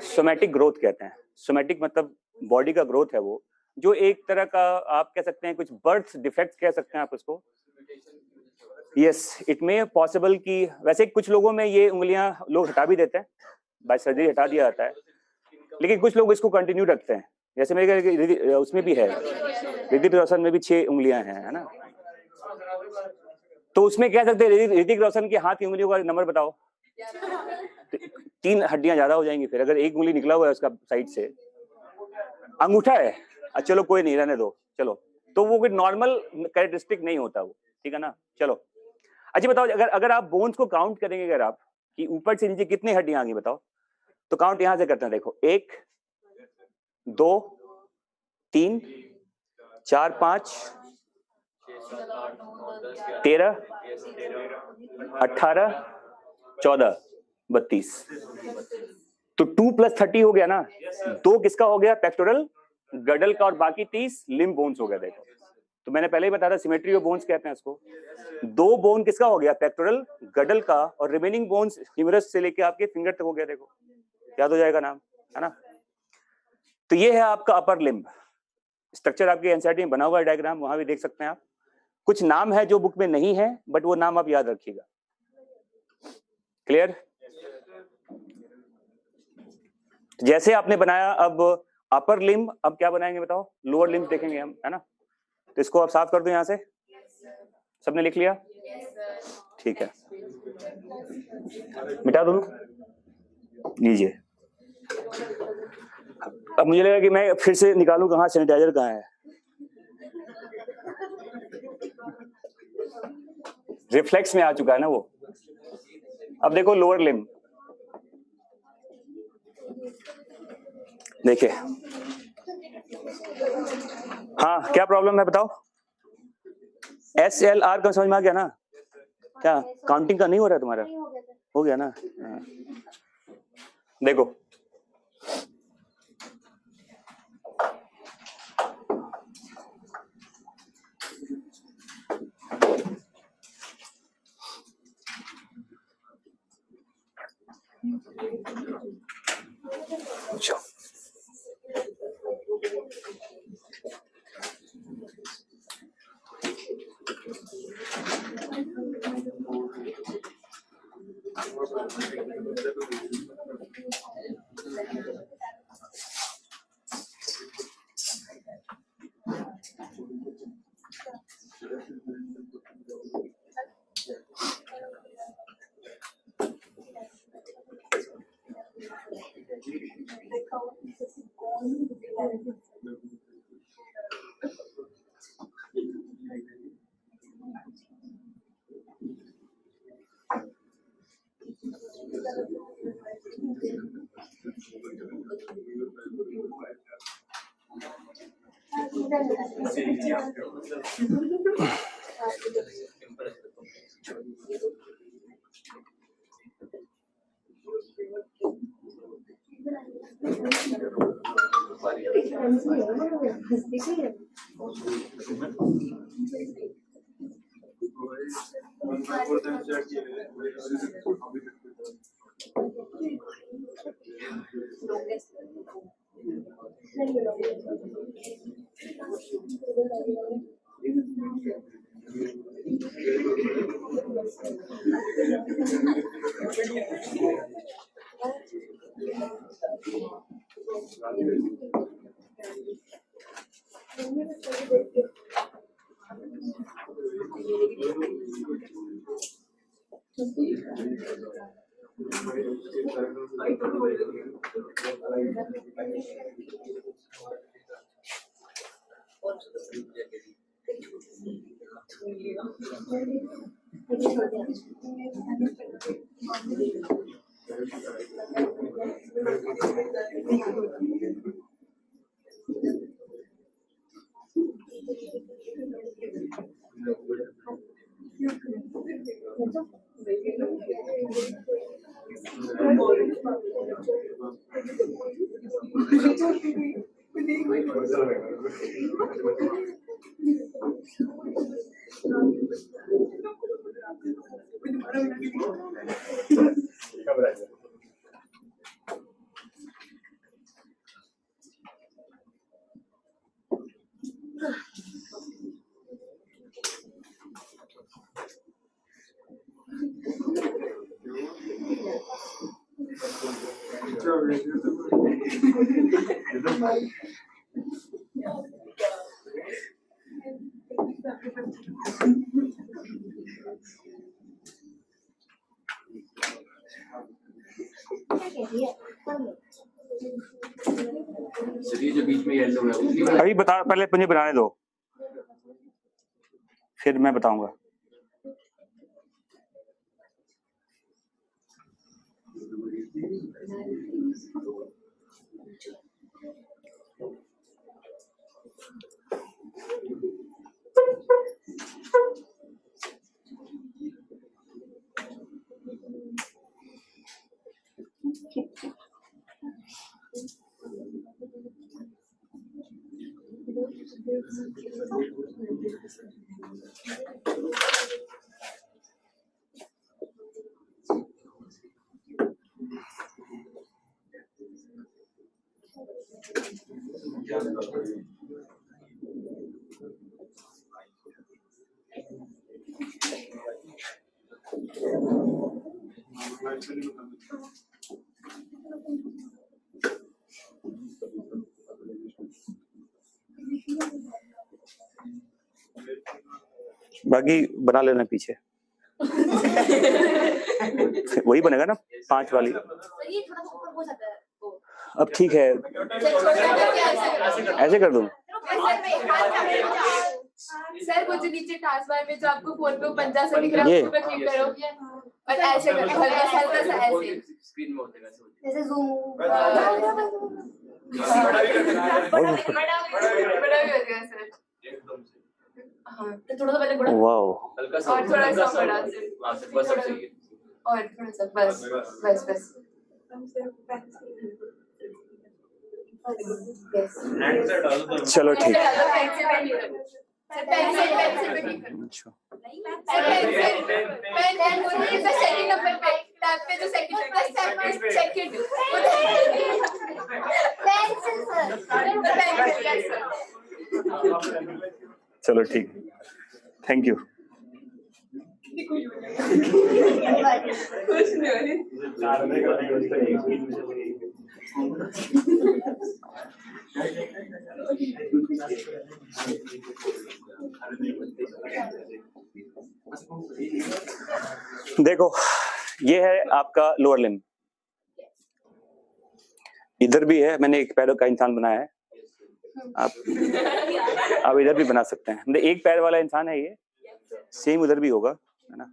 सोमैटिक ग्रोथ कहते हैं। सोमैटिक मतलब बॉडी का ग्रोथ है वो, जो एक तरह का आप कह सकते हैं, कुछ बर्थ डिफेक्ट कह सकते हैं आप उसको। यस, इट मे पॉसिबल कि वैसे कुछ लोगों में ये उंगलियां लोग हटा भी देते हैं, बाय सर्जरी हटा दिया जाता है, लेकिन कुछ लोग इसको कंटिन्यू रखते हैं। जैसे मेरे उसमें भी है, ऋतिक रोशन में भी 6 उंगलियां हैं, है ना। तो उसमें कह सकते हैं ऋतिक रोशन के हाथ की उंगलियों का नंबर बताओ। 3 हड्डियां ज्यादा हो जाएंगी फिर, अगर एक उंगली निकला हुआ है उसका साइड से। अंगूठा है, चलो कोई नहीं, रहने दो, चलो। तो वो कोई नॉर्मल कैरेक्टरिस्टिक नहीं होता वो, ठीक है ना। चलो अच्छा बताओ, अगर आप बोन्स को काउंट करेंगे, अगर आप कि ऊपर से नीचे कितनी हड्डियां आ गई बताओ, तो काउंट यहां से करते हैं। देखो 1 2 3 4 5 13 18 14 32, तो 2 + 30 हो गया ना। 2 किसका हो गया? पेक्टोरल गडल का, और बाकी 30 लिम्ब बोन्स हो गया। देखो, तो मैंने पहले ही बताया था, सिमेट्री ऑफ बोन्स कहते हैं इसको। 2 बोन किसका हो गया? पेक्टोरल गडल का, और रिमेनिंग बोन्स ह्यूमरस से लेके आपके फिंगर तक हो गया। देखो, याद हो जाएगा नाम, है ना। तो ये है आपका अपर लिम्ब स्ट्रक्चर, आपके एनसीईआरटी में बना हुआ है डायग्राम, वहां भी देख सकते हैं आप। कुछ नाम है जो बुक में नहीं है, बट वो नाम आप याद रखिएगा। क्लियर? जैसे आपने बनाया अब अपर लिम्ब, अब क्या बनाएंगे बताओ? लोअर लिम्ब देखेंगे हम, है ना। तो इसको आप साफ कर दो यहां से। सबने लिख लिया? ठीक है, मिटा दो, लीजिए। अब मुझे लगा कि मैं फिर से निकालूं कहां, सैनिटाइजर कहां है। रिफ्लेक्स में आ चुका है ना वो। अब देखो लोअर लिम्ब, देखिए। हाँ, क्या प्रॉब्लम है बताओ? SLR का समझ में आ गया ना? क्या काउंटिंग का नहीं हो रहा है तुम्हारा? हो गया ना? हाँ। देखो अच्छा जो बीच में येलो है उसकी अभी बता, पहले मुझे बनाने दो फिर मैं बताऊंगा। बाकी बना लेना पीछे वही बनेगा ना 5 वाली। अब ठीक है ऐसे कर दूं। सर वो जो नीचे टास्क बार में जो आपको फोन पे 50 से दिख रहा है उसको क्लिक करो और ऐसे करो हल्का सा ऐसे स्क्रीन मोड देगा जैसे जूम बड़ा भी हो गया सर एकदम से। हाँ तो थोड़ा सा पहले बड़ा वाओ हल्का सा और थोड़ा सा बड़ा से हां बस अब चाहिए और थोड़ा सा बस बस बस चलो ठीक है। चलो ठीक, थैंक यू। देखो ये है आपका लोअर लिम्ब, इधर भी है, मैंने एक पैरों का इंसान बनाया है, आप इधर भी बना सकते हैं। मतलब एक पैर वाला इंसान है ये, सेम उधर भी होगा, है ना?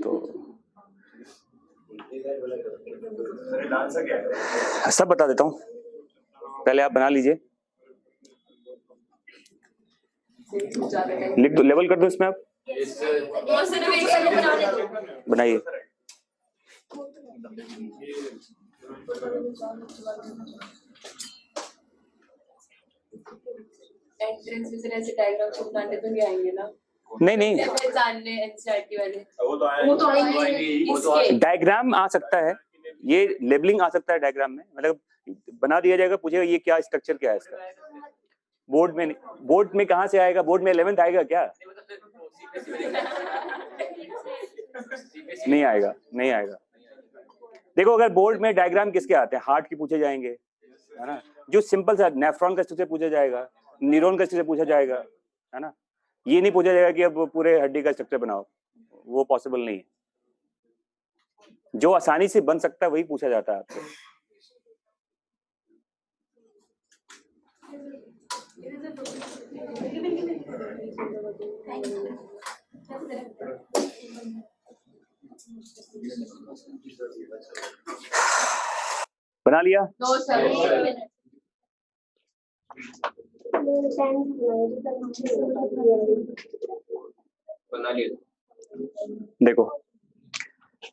तो सब बता देता हूँ, पहले आप बना लीजिए, लिख दो, लेवल कर दो इसमें, आप बनाइए। एंट्रेंस में से ऐसे डायग्राम बनाने तो नहीं आएंगे ना? नहीं नहीं, जानने एनसीईआरटी वाले वो तो आएंगे। डायग्राम आ सकता है, ये लेबलिंग आ सकता है डायग्राम में, मतलब बना दिया जाएगा, पूछेगा ये क्या स्ट्रक्चर क्या है इसका। बोर्ड में कहाँ से आएगा? बोर्ड में 11th आएगा क्या? नहीं आएगा, नहीं आएगा। देखो अगर बोर्ड में डायग्राम किसके आते हैं, हार्ट के पूछे जाएंगे, है ना? जो सिंपल सा नेफ्रॉन का स्ट्रक्चर पूछा जाएगा, न्यूरॉन का स्ट्रक्चर पूछा जाएगा, है ना? ये नहीं पूछा जाएगा कि अब पूरे हड्डी का स्ट्रक्चर बनाओ, वो पॉसिबल नहीं है। जो आसानी से बन सकता है वही पूछा जाता है आपसे। बना लिया? No sir. बना लिया। देखो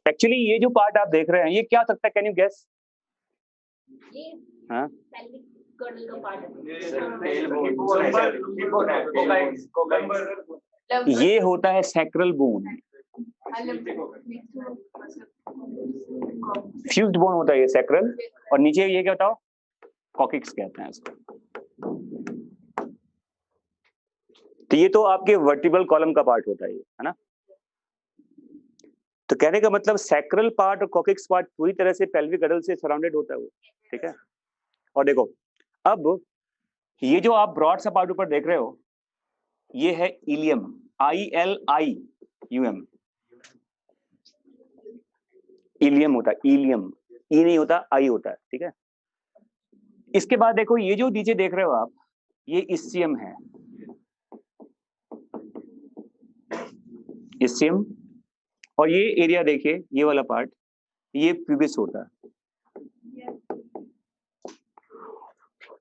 एक्चुअली ये जो पार्ट आप देख रहे हैं ये क्या सकता है, कैन यू गेस? हाँ ये होता है सैक्रल बोन, फ्यूज्ड बोन होता है ये सैक्रल, और नीचे ये क्या बताओ, कॉकिक्स कहते हैं इसको। तो ये तो आपके वर्टिब्रल कॉलम का पार्ट होता है, है ना? तो कहने का मतलब सैक्रल पार्ट और कॉकिक्स पार्ट पूरी तरह से पेल्विक अडल से सराउंडेड होता है वो, ठीक है? और देखो अब ये जो आप ब्रॉड सा पार्ट ऊपर देख रहे हो ये है इलियम, ILIUM, इलियम होता है, इलियम, ई नहीं होता, आई होता है, ठीक है? इसके बाद देखो ये जो नीचे देख रहे हो आप, ये इस्चियम है, इस्चियम, और ये एरिया देखिए, ये वाला पार्ट, ये प्यूबिस होता है।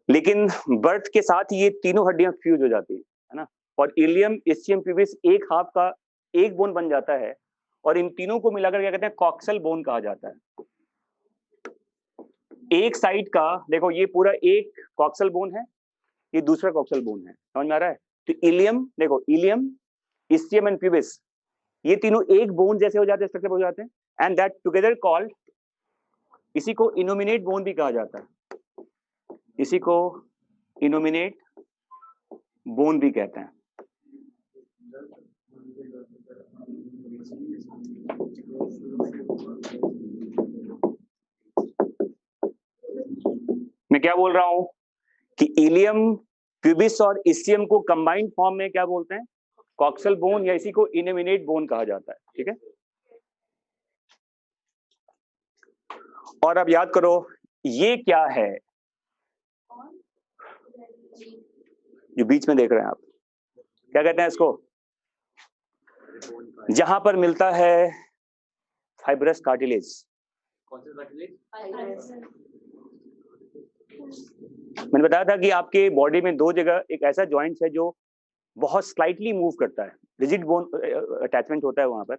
लेकिन बर्थ के साथ ये तीनों हड्डियां फ्यूज हो जाती है ना? और इलियम, इस्चियम, प्यूबिस एक हाफ का एक बोन बन जाता है, और इन तीनों को मिलाकर क्या कहते हैं, कॉक्सल बोन कहा जाता है। एक साइड का देखो, ये पूरा एक कॉक्सल बोन है, ये दूसरा कॉक्सल बोन है, समझ में आ रहा है? तो इलियम देखो, इलियम, इस्चियम एंड प्यूबिस, ये तीनों एक बोन जैसे हो जाते हैं, स्ट्रक्चर हो जाते हैं, एंड दैट टुगेदर कॉल्ड, इसी को इनोमिनेट बोन भी कहा जाता है, इसी को इनोमिनेट बोन भी कहते हैं। मैं क्या बोल रहा हूं कि इलियम, प्यूबिस और इस्चियम को कंबाइंड फॉर्म में क्या बोलते हैं, कॉक्सल बोन, या इसी को इनोमिनेट बोन कहा जाता है, ठीक है? और अब याद करो ये क्या है जो बीच में देख रहे हैं आप, क्या कहते हैं इसको? जहां पर मिलता है फाइब्रस कार्टिलेज। कौन सा कार्टिलेज? मैंने बताया था कि आपके बॉडी में दो जगह एक ऐसा जॉइंट है जो बहुत स्लाइटली मूव करता है, रिजिड बोन अटैचमेंट होता है वहां पर,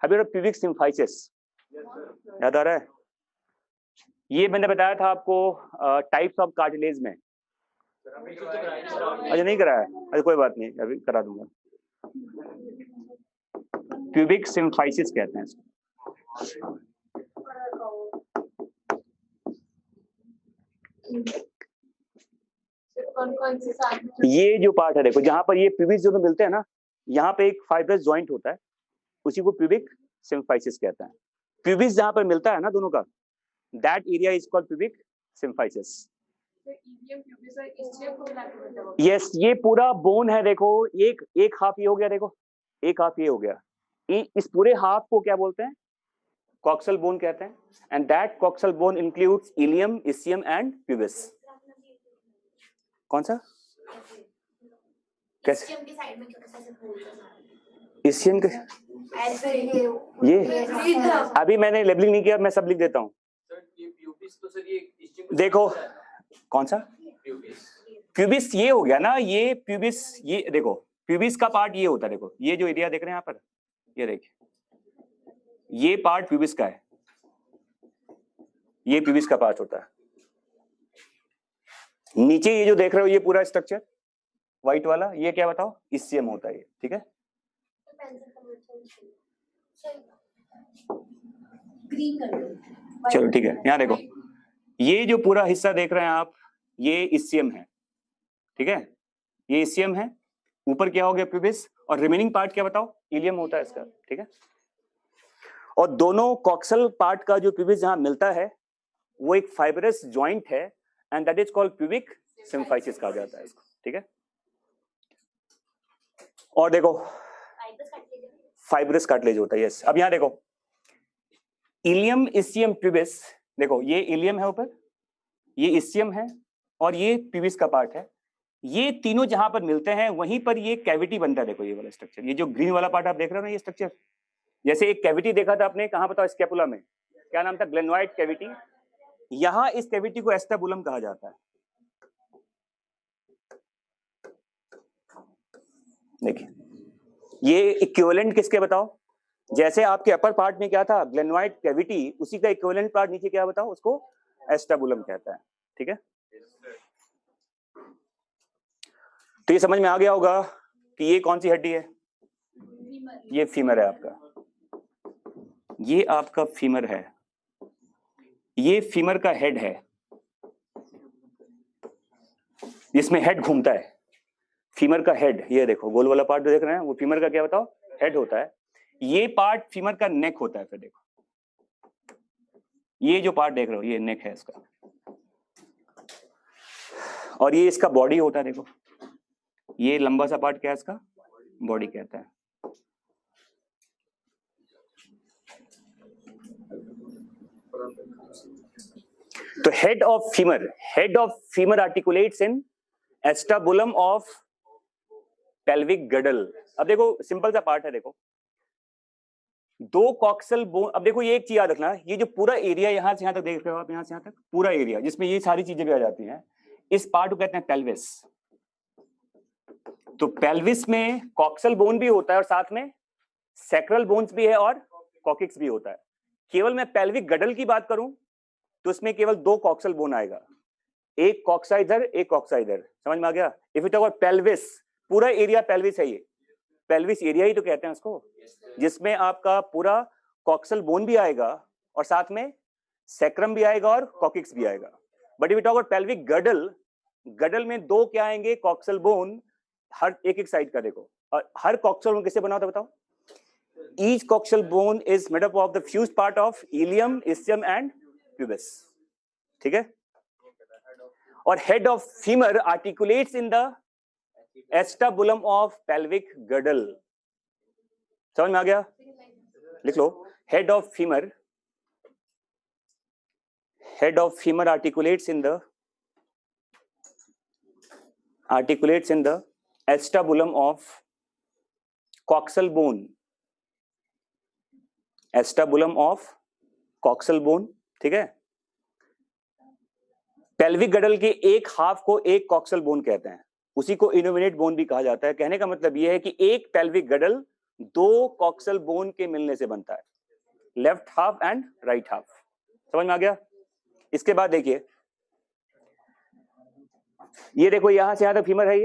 हैव यू प्यूबिक सिम्फाइसिस? याद आ रहा है? ये मैंने बताया था आपको टाइप्स ऑफ कार्टिलेज में। अच्छा नहीं कराया? अच्छा कोई बात नहीं, अभी करा दूंगा। प्यूबिक सिम्फाइसिस कहते हैं इसको। कौन से साथ? ये जो पार्ट है देखो, जहां पर ये प्यूबिक जो मिलते हैं ना, यहाँ पे एक फाइब्रस जॉइंट होता है, उसी को प्यूबिक सिम्फाइसिस कहते हैं। प्यूबिस जहां पर मिलता है ना दोनों का, that area is called pubic symphysis. Yes, ये पूरा बोन है देखो, एक हाफ ये हो गया, देखो एक हाफ ये हो गया, इस पूरे हाफ को क्या बोलते हैं? कॉक्सल बोन कहते हैं। And that coxal bone includes ilium, ischium and pubis. कौन सा? कैसे? इसियम के ये अभी मैंने लेबलिंग नहीं किया, मैं सब लिख देता हूँ। देखो कौन सा प्यूबिस, ये हो गया ना, ये प्यूबिस, ये देखो प्यूबिस का पार्ट ये होता है, देखो ये जो एरिया देख रहे हैं यहाँ पर, ये देखिए ये पार्ट प्यूबिस का है, ये प्यूबिस का पार्ट होता है। नीचे ये जो देख रहे हो ये पूरा स्ट्रक्चर व्हाइट वाला, ये क्या बताओ? इसियम होता है ये, ठीक है? चलो ठीक है, यहाँ देखो ये जो पूरा हिस्सा देख रहे हैं आप, ये इसियम है, ठीक है? ये इसियम है, ऊपर क्या हो गया? प्यूबिस, और रिमेनिंग पार्ट क्या बताओ? इलियम होता है इसका, ठीक है? और दोनों कॉक्सल पार्ट का जो प्यूबिस जहां मिलता है वो एक फाइब्रस जॉइंट है, and that is called pubic symphysis कहा जाता है इसको, ठीक है? और देखो फाइब्रस कार्टिलेज होता है, यस। अब यहां देखो इलियम, इसियम, प्यूबिस, देखो ये इलियम है ऊपर, ये इसियम है, और ये प्यूबिस का पार्ट है। ये तीनों जहां पर मिलते हैं वहीं पर ये कैविटी बनता है, देखो ये वाला स्ट्रक्चर, ये जो ग्रीन वाला पार्ट आप देख रहे हो ना, ये स्ट्रक्चर जैसे एक कैविटी देखा था आपने, कहां बताओ? स्कैपुला में, क्या नाम था? Glenoid cavity. यहां इस कैविटी को एस्टेबुलम कहा जाता है। देखिए ये इक्विवेलेंट किसके बताओ? जैसे आपके अपर पार्ट में क्या था? ग्लेनोइड कैविटी, उसी का इक्विवेलेंट पार्ट नीचे क्या बताओ? उसको एस्टेबुलम कहता है, ठीक है? तो ये समझ में आ गया होगा कि ये कौन सी हड्डी है? ये फीमर है आपका, ये आपका फीमर है, ये फीमर का हेड है, जिसमें हेड घूमता है। फीमर का हेड, ये देखो गोल वाला पार्ट जो देख रहे हैं वो फीमर का क्या बताओ? हेड होता है। ये पार्ट फीमर का नेक होता है। फिर देखो ये जो पार्ट देख रहे हो ये नेक है इसका, और ये इसका बॉडी होता है। देखो ये लंबा सा पार्ट क्या है इसका? बॉडी कहता है। तो head of femur articulates in acetabulum of pelvic girdle. अब देखो सिंपल सा पार्ट है, देखो दो कॉक्सल बोन। अब देखो ये एक चीज याद रखना, ये जो पूरा एरिया यहां से यहां तक देख रहे हो आप, यहां से यहां तक पूरा एरिया जिसमें ये सारी चीजें भी आ जाती हैं, इस पार्ट को कहते हैं पेल्विस। तो पेल्विस में कॉक्सल बोन भी होता है और साथ में सैक्रल बोन्स भी है और कॉकिक्स भी होता है। केवल मैं पेल्विक गडल की बात करूं तो इसमें केवल दो कॉक्सल बोन आएगा, एक कॉक्सा इधर, एक कॉक्सा इधर। समझ में आ गया? If you talk about pelvis, पूरा एरिया पेल्विस है। ये पेल्विस एरिया ही तो कहते हैं उसको, जिसमें आपका पूरा कॉक्सल बोन भी आएगा और साथ में सैक्रम भी आएगा और कॉकिक्स भी आएगा। But if you talk about pelvic girdle, girdle में दो क्या आएंगे? कॉक्सल बोन, हर एक साइड का। देखो और हर कॉक्सल बोन किससे बना होता है बताओ? Each coxal bone is made up of the fused part of ilium, ischium and pubis. ठीक है? और head of femur articulates in the acetabulum of pelvic girdle. समझ में आ गया? लिख लो, head of femur articulates in the acetabulum of coxal bone, acetabulum of coxal bone. ठीक है? पेल्विक गडल के एक हाफ को एक कॉक्सल बोन कहते हैं, उसी को इनोमिनेट बोन भी कहा जाता है। कहने का मतलब यह है कि एक पेल्विक गडल दो कॉक्सल बोन के मिलने से बनता है, left half and right half. समझ में आ गया? इसके बाद देखिए, ये देखो यहां से यहां तक फीमर है।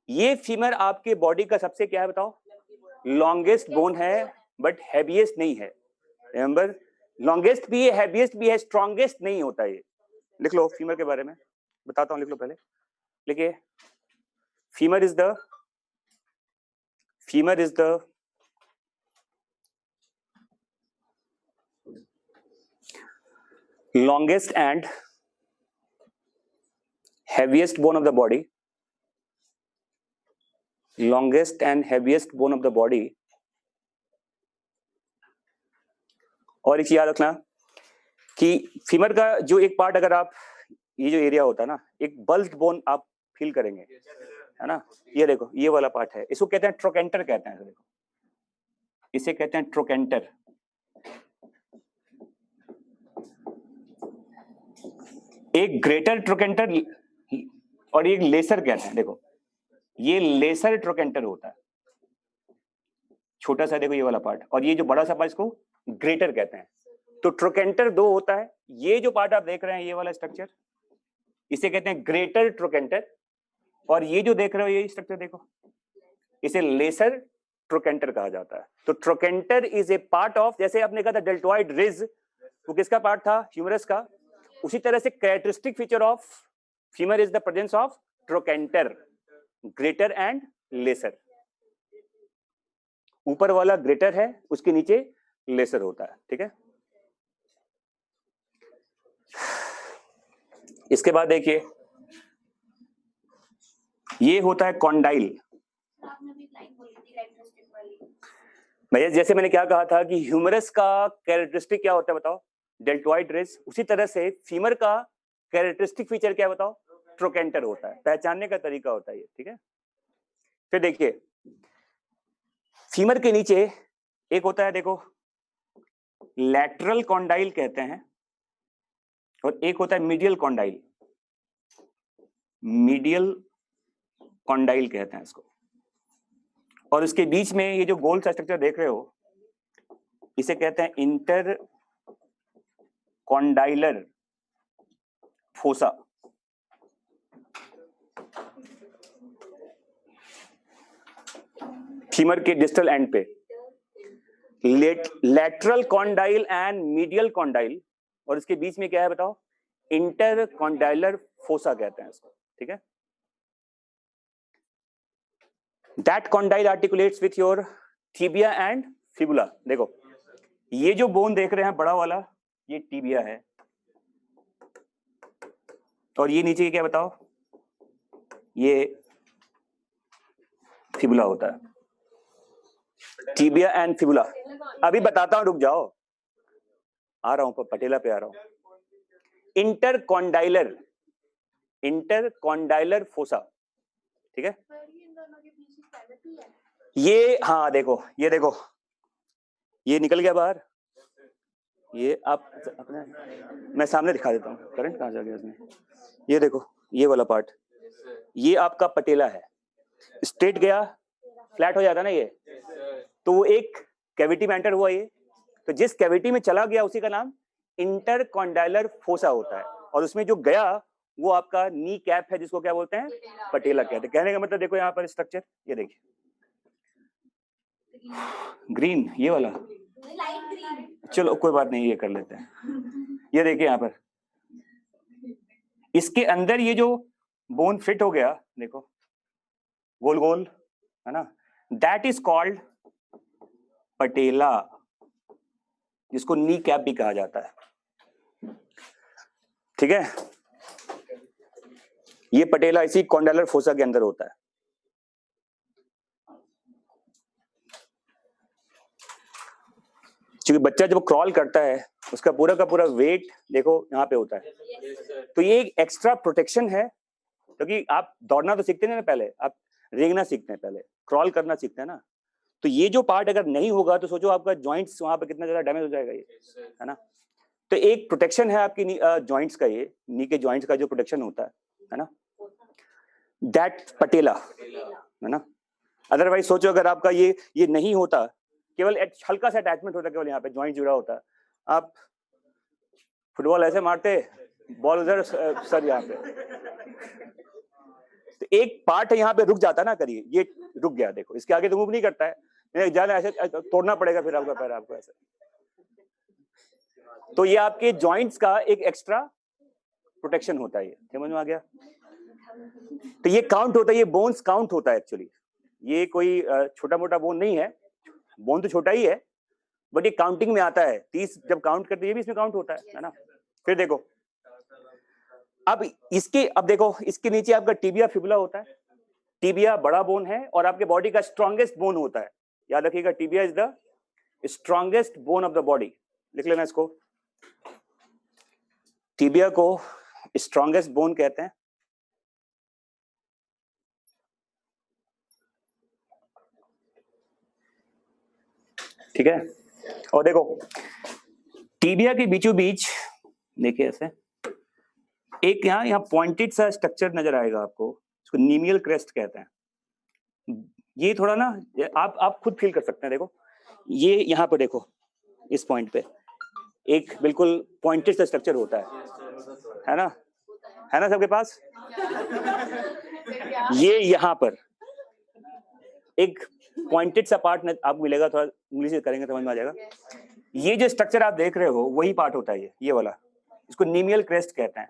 ये फीमर आपके बॉडी का सबसे क्या है बताओ? लॉन्गेस्ट बोन है, बट हैवीएस्ट नहीं है। रिमेंबर, लॉन्गेस्ट भी है, हैवीएस्ट भी है, स्ट्रॉन्गेस्ट नहीं होता। ये लिख लो फीमर के बारे में, बताता हूं, लिख लो पहले। लिखिए, femur is the longest and heaviest bone of the body, longest and heaviest bone of the body। और एक याद रखना कि फीमर का जो एक पार्ट, अगर आप ये जो एरिया होता है ना, एक बल्ज बोन आप फील करेंगे, है ना? ये देखो, ये वाला पार्ट है, इसको कहते हैं ट्रोकेंटर कहते हैं। देखो, इसे कहते हैं ट्रोकेंटर। एक ग्रेटर ट्रोकेंटर और एक लेसर कहते हैं। देखो, ये लेसर ट्रोकेंटर होता है, छोटा सा, देखो ये वाला पार्ट, और ये जो बड़ा सा पार्ट इसको ग्रेटर कहते हैं। तो ट्रोकेंटर दो होता है। ये जो पार्ट आप देख रहे हैं, ये वाला स्ट्रक्चर, इसे कहते हैं ग्रेटर ट्रोकेंटर, और ये जो देख रहे हो ये स्ट्रक्चर देखो, इसे लेसर ट्रोकेंटर कहा जाता है। तो trochanter is a part of, जैसे आपने कहा था डेल्टोइड रिज, वो किसका पार्ट था? ह्यूमरस का। उसी तरह से characteristic feature of femur is the presence of trochanter, greater and lesser. ऊपर वाला ग्रेटर है, उसके नीचे लेसर होता है। ठीक है, इसके बाद देखिए, ये होता है कॉन्डाइल। भैया जैसे मैंने क्या कहा था कि ह्यूमरस का कैरेक्टरिस्टिक क्या होता है बताओ? Deltoid ridge. उसी तरह से फीमर का कैरेक्टरिस्टिक फीचर क्या बताओ? ट्रोकेंटर होता है। पहचानने का तरीका होता है ये। ठीक है, फिर देखिए, फीमर के नीचे एक होता है, देखो, लैटरल कॉन्डाइल कहते हैं, और एक होता है मीडियल कॉन्डाइल। मीडियल कॉन्डाइल कहते हैं इसको। और उसके बीच में ये जो गोल सा स्ट्रक्चर देख रहे हो, इसे कहते हैं इंटर कॉन्डाइलर फोसा। फीमर के डिस्टल एंड पे lateral condyle and medial condyle, और इसके बीच में क्या है बताओ? इंटर कॉन्डाइलर फोसा कहते हैं इसको। ठीक है, that condyle articulates with your tibia and fibula. देखो, ये जो बोन देख रहे हैं बड़ा वाला, ये टिबिया है, और ये नीचे क्या बताओ? ये फिबुला होता है। टिबिया एंड फिबुला अभी बताता हूं, रुक जाओ, आ रहा हूं, पटेला पे आ रहा हूं। इंटरकॉन्डाइलर फोसा। ठीक है, ये, हाँ देखो, ये देखो, ये निकल गया बाहर। ये आप अपने, मैं सामने दिखा देता हूँ, करंट कहाँ जा गया इसमें। ये देखो, ये वाला पार्ट, ये आपका पटेला है। स्ट्रेट गया, फ्लैट हो जाता ना ये, तो वो एक कैविटी में एंटर हुआ ये, तो जिस कैविटी में चला गया उसी का नाम इंटरकॉन्डाइलर फोसा होता है। और उसमें जो गया वो आपका नी कैप है, जिसको क्या बोलते हैं? पटेला कहते हैं। कहने का मतलब देखो यहाँ पर स्ट्रक्चर, ये देखिए, ग्रीन, ये वाला, चलो कोई बात नहीं, ये कर लेते हैं। ये देखिए यहाँ पर, इसके अंदर ये जो बोन फिट हो गया, देखो गोल गोल, है ना, दैट इज कॉल्ड पटेला, जिसको नी कैप भी कहा जाता है। ठीक है, ये पटेला इसी कॉन्डाइलर फोसा के अंदर होता है। क्योंकि बच्चा जब क्रॉल करता है, उसका पूरा का पूरा वेट देखो यहाँ पे होता है, तो ये एक एक्स्ट्रा प्रोटेक्शन है। क्योंकि आप दौड़ना तो सीखते हैं ना, पहले आप रेंगना सीखते हैं, पहले क्रॉल करना सीखते हैं ना, तो ये जो पार्ट अगर नहीं होगा तो सोचो आपका जॉइंट्स वहां पे कितना ज्यादा डैमेज हो जाएगा, ये है ना। तो एक प्रोटेक्शन है आपकी जॉइंट्स का, ये नी के जॉइंट्स का जो प्रोटेक्शन होता है ना, दैट पटेला, है ना। अदरवाइज सोचो अगर आपका ये नहीं होता, केवल हल्का सा अटैचमेंट होता, केवल यहाँ पे जॉइंट जुड़ा होता, आप फुटबॉल ऐसे मारते, बॉल उधर, सर यहाँ पे, तो एक पार्ट यहाँ पे रुक जाता ना, करिए ये रुक गया, देखो इसके आगे तो मूव नहीं करता है, ज्यादा ऐसे तोड़ना पड़ेगा फिर आपका पैर आपको ऐसे। तो ये आपके जॉइंट्स का एक एक्स्ट्रा प्रोटेक्शन होता है, समझ में आ गया? तो ये काउंट होता है, ये बोन्स काउंट होता है एक्चुअली, ये कोई छोटा मोटा बोन नहीं है, बोन तो छोटा ही है बट ये काउंटिंग में आता है, 30 जब काउंट करते हैं ये भी इसमें काउंट होता है ना। फिर देखो अब देखो इसके नीचे आपका टिबिया फिबुला होता है, टिबिया बड़ा बोन है और आपके बॉडी का स्ट्रॉन्गेस्ट बोन होता है, याद रखिएगा, tibia is the strongest bone of the body, लिख लेना इसको, टिबिया को स्ट्रॉन्गेस्ट बोन कहते हैं। ठीक है, और देखो टिबिया के बीचों बीच देखिए ऐसे एक यहाँ पॉइंटेड सा स्ट्रक्चर नजर आएगा आपको, इसको नीमियल क्रेस्ट कहते हैं। ये थोड़ा ना आप खुद फील कर सकते हैं, देखो ये यहाँ पर देखो, इस पॉइंट पे एक बिल्कुल पॉइंटेड सा स्ट्रक्चर होता है ना, है ना सबके पास? ये यहाँ पर एक पॉइंटेड सा पार्ट आपको मिलेगा, थोड़ा इंग्लिश से करेंगे समझ में आ जाएगा। ये जो स्ट्रक्चर आप देख रहे हो वही पार्ट होता है, ये वाला, इसको नीमियल क्रेस्ट कहते हैं।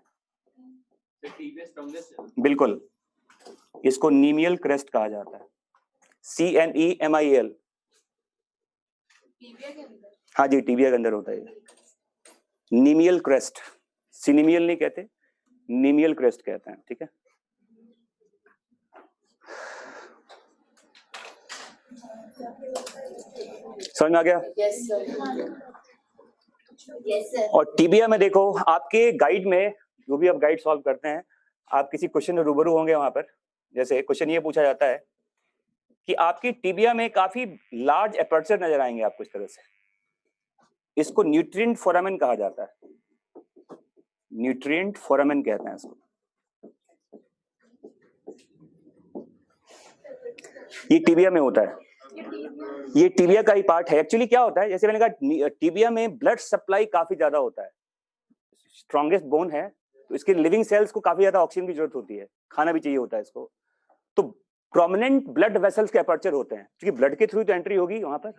बिल्कुल, इसको नीमियल क्रेस्ट कहा जाता है, CNEMIAL। हाँ जी, टिबिया के अंदर होता है नीमियल क्रेस्ट, सिनिमियल नहीं कहते, नीमियल क्रेस्ट कहते हैं। ठीक है, समझ में आ गया? Yes, sir. और टिबिया में देखो आपके गाइड में, जो भी आप गाइड सॉल्व करते हैं, आप किसी क्वेश्चन में रूबरू होंगे, वहां पर जैसे क्वेश्चन ये पूछा जाता है कि आपकी टिबिया में काफी लार्ज एपर्चर नजर आएंगे आपको इस तरह से, इसको न्यूट्रिएंट फोरामेन कहा जाता है, न्यूट्रिएंट फोरामेन कहते हैं इसको। ये टिबिया में होता है, ये टिबिया का ही पार्ट है। एक्चुअली क्या होता है, जैसे मैंने कहा टिबिया में ब्लड सप्लाई काफी ज्यादा होता है, स्ट्रॉन्गेस्ट बोन है तो इसके लिविंग सेल्स को काफी ज्यादा ऑक्सीजन की जरूरत होती है, खाना भी चाहिए होता है इसको, तो प्रोमिनेंट ब्लड वेसल्स के अपर्चर होते हैं, क्योंकि ब्लड के थ्रू तो एंट्री होगी वहां पर,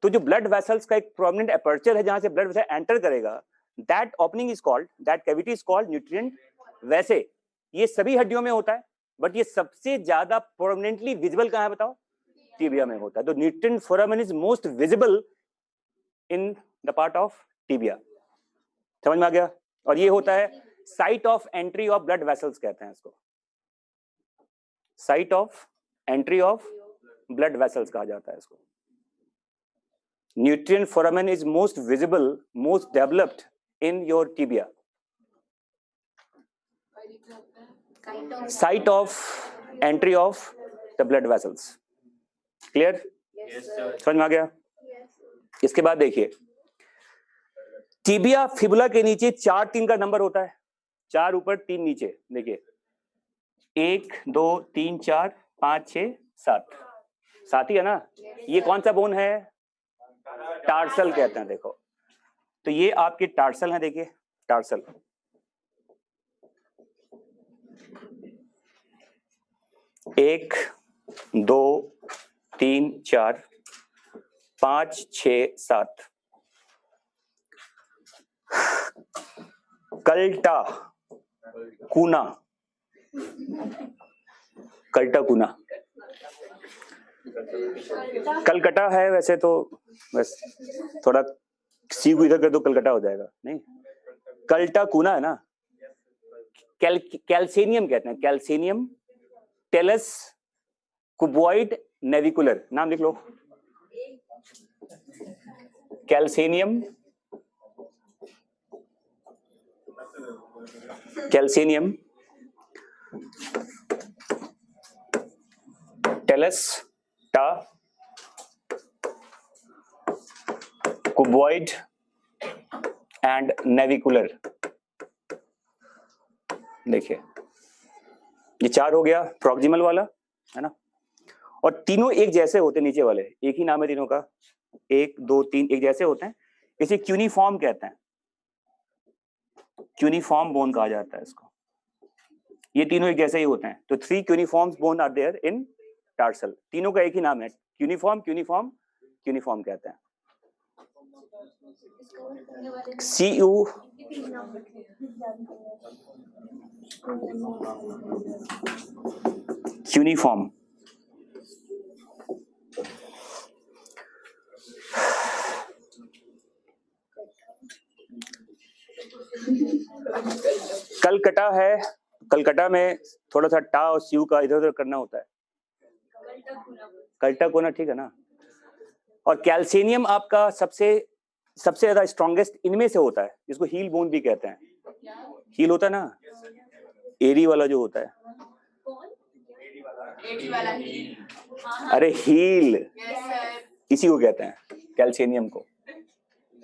तो जो ब्लड वेसल्स का एक प्रोमिनेंट अपर्चर है जहां से ब्लड वेसल एंटर करेगा, that opening is called, that cavity is called nutrient. वैसे ये सभी हड्डियों में होता है बट ये सबसे ज्यादा प्रोमिनेंटली विजिबल कहां है बताओ? टिबिया में होता है। तो nutrient foramen is most visible in the part of tibia, समझ में आ गया? और ये होता है site of entry of blood vessels कहते हैं इसको, site of entry of blood vessels कहा जाता है इसको। Nutrient foramen is most visible, most developed in your tibia, site of entry of the blood vessels. Clear? समझ में आ गया? इसके बाद देखिए टिबिया फिबुला के नीचे 4-3 का नंबर होता है, 4 ऊपर 3 नीचे, देखिए 1 2 3 4 5 6 7, 7 ही है ना। ये कौन सा बोन है? टार्सल कहते हैं। देखो तो ये आपके टार्सल हैं, देखिए टार्सल, एक 2 3 4 5 6 7। कल्टा कूना, कल्टा कूना, कलकटा है वैसे तो, बस थोड़ा सी को इधर कर दो कलकटा हो जाएगा, नहीं कल्टा कूना है ना। कैल्सेनियम कहते हैं, कैल्सेनियम टेलस कुबॉइड नेविकुलर, नाम लिख लो, कैल्सेनियम, कैल्सेनियम टेलस टा कुबॉइड एंड नेविकुलर। देखिए ये 4 हो गया प्रॉक्सिमल वाला, है ना। और तीनों एक जैसे होते हैं, नीचे वाले एक ही नाम है तीनों का, 1 2 3 एक जैसे होते हैं, इसे क्यूनिफॉर्म कहते हैं, क्यूनिफॉर्म बोन कहा जाता है इसको। ये तीनों एक जैसे ही होते हैं, तो 3 cuneiform bone are there in tarsal, तीनों का एक ही नाम है, क्यूनिफॉर्म क्यूनिफॉर्म क्यूनिफॉर्म कहते हैं। CU cuneiform. कलकत्ता है, कलकत्ता में थोड़ा सा टा और सीयू का इधर उधर करना होता है, कल्टा कोना, ठीक है ना। और कैल्शियम आपका सबसे ज्यादा स्ट्रॉन्गेस्ट इनमें से होता है, इसको हील बोन भी कहते हैं। हील होता है ना, एरी वाला जो होता है, अरे हील, इसी को कहते हैं कैल्शियम को,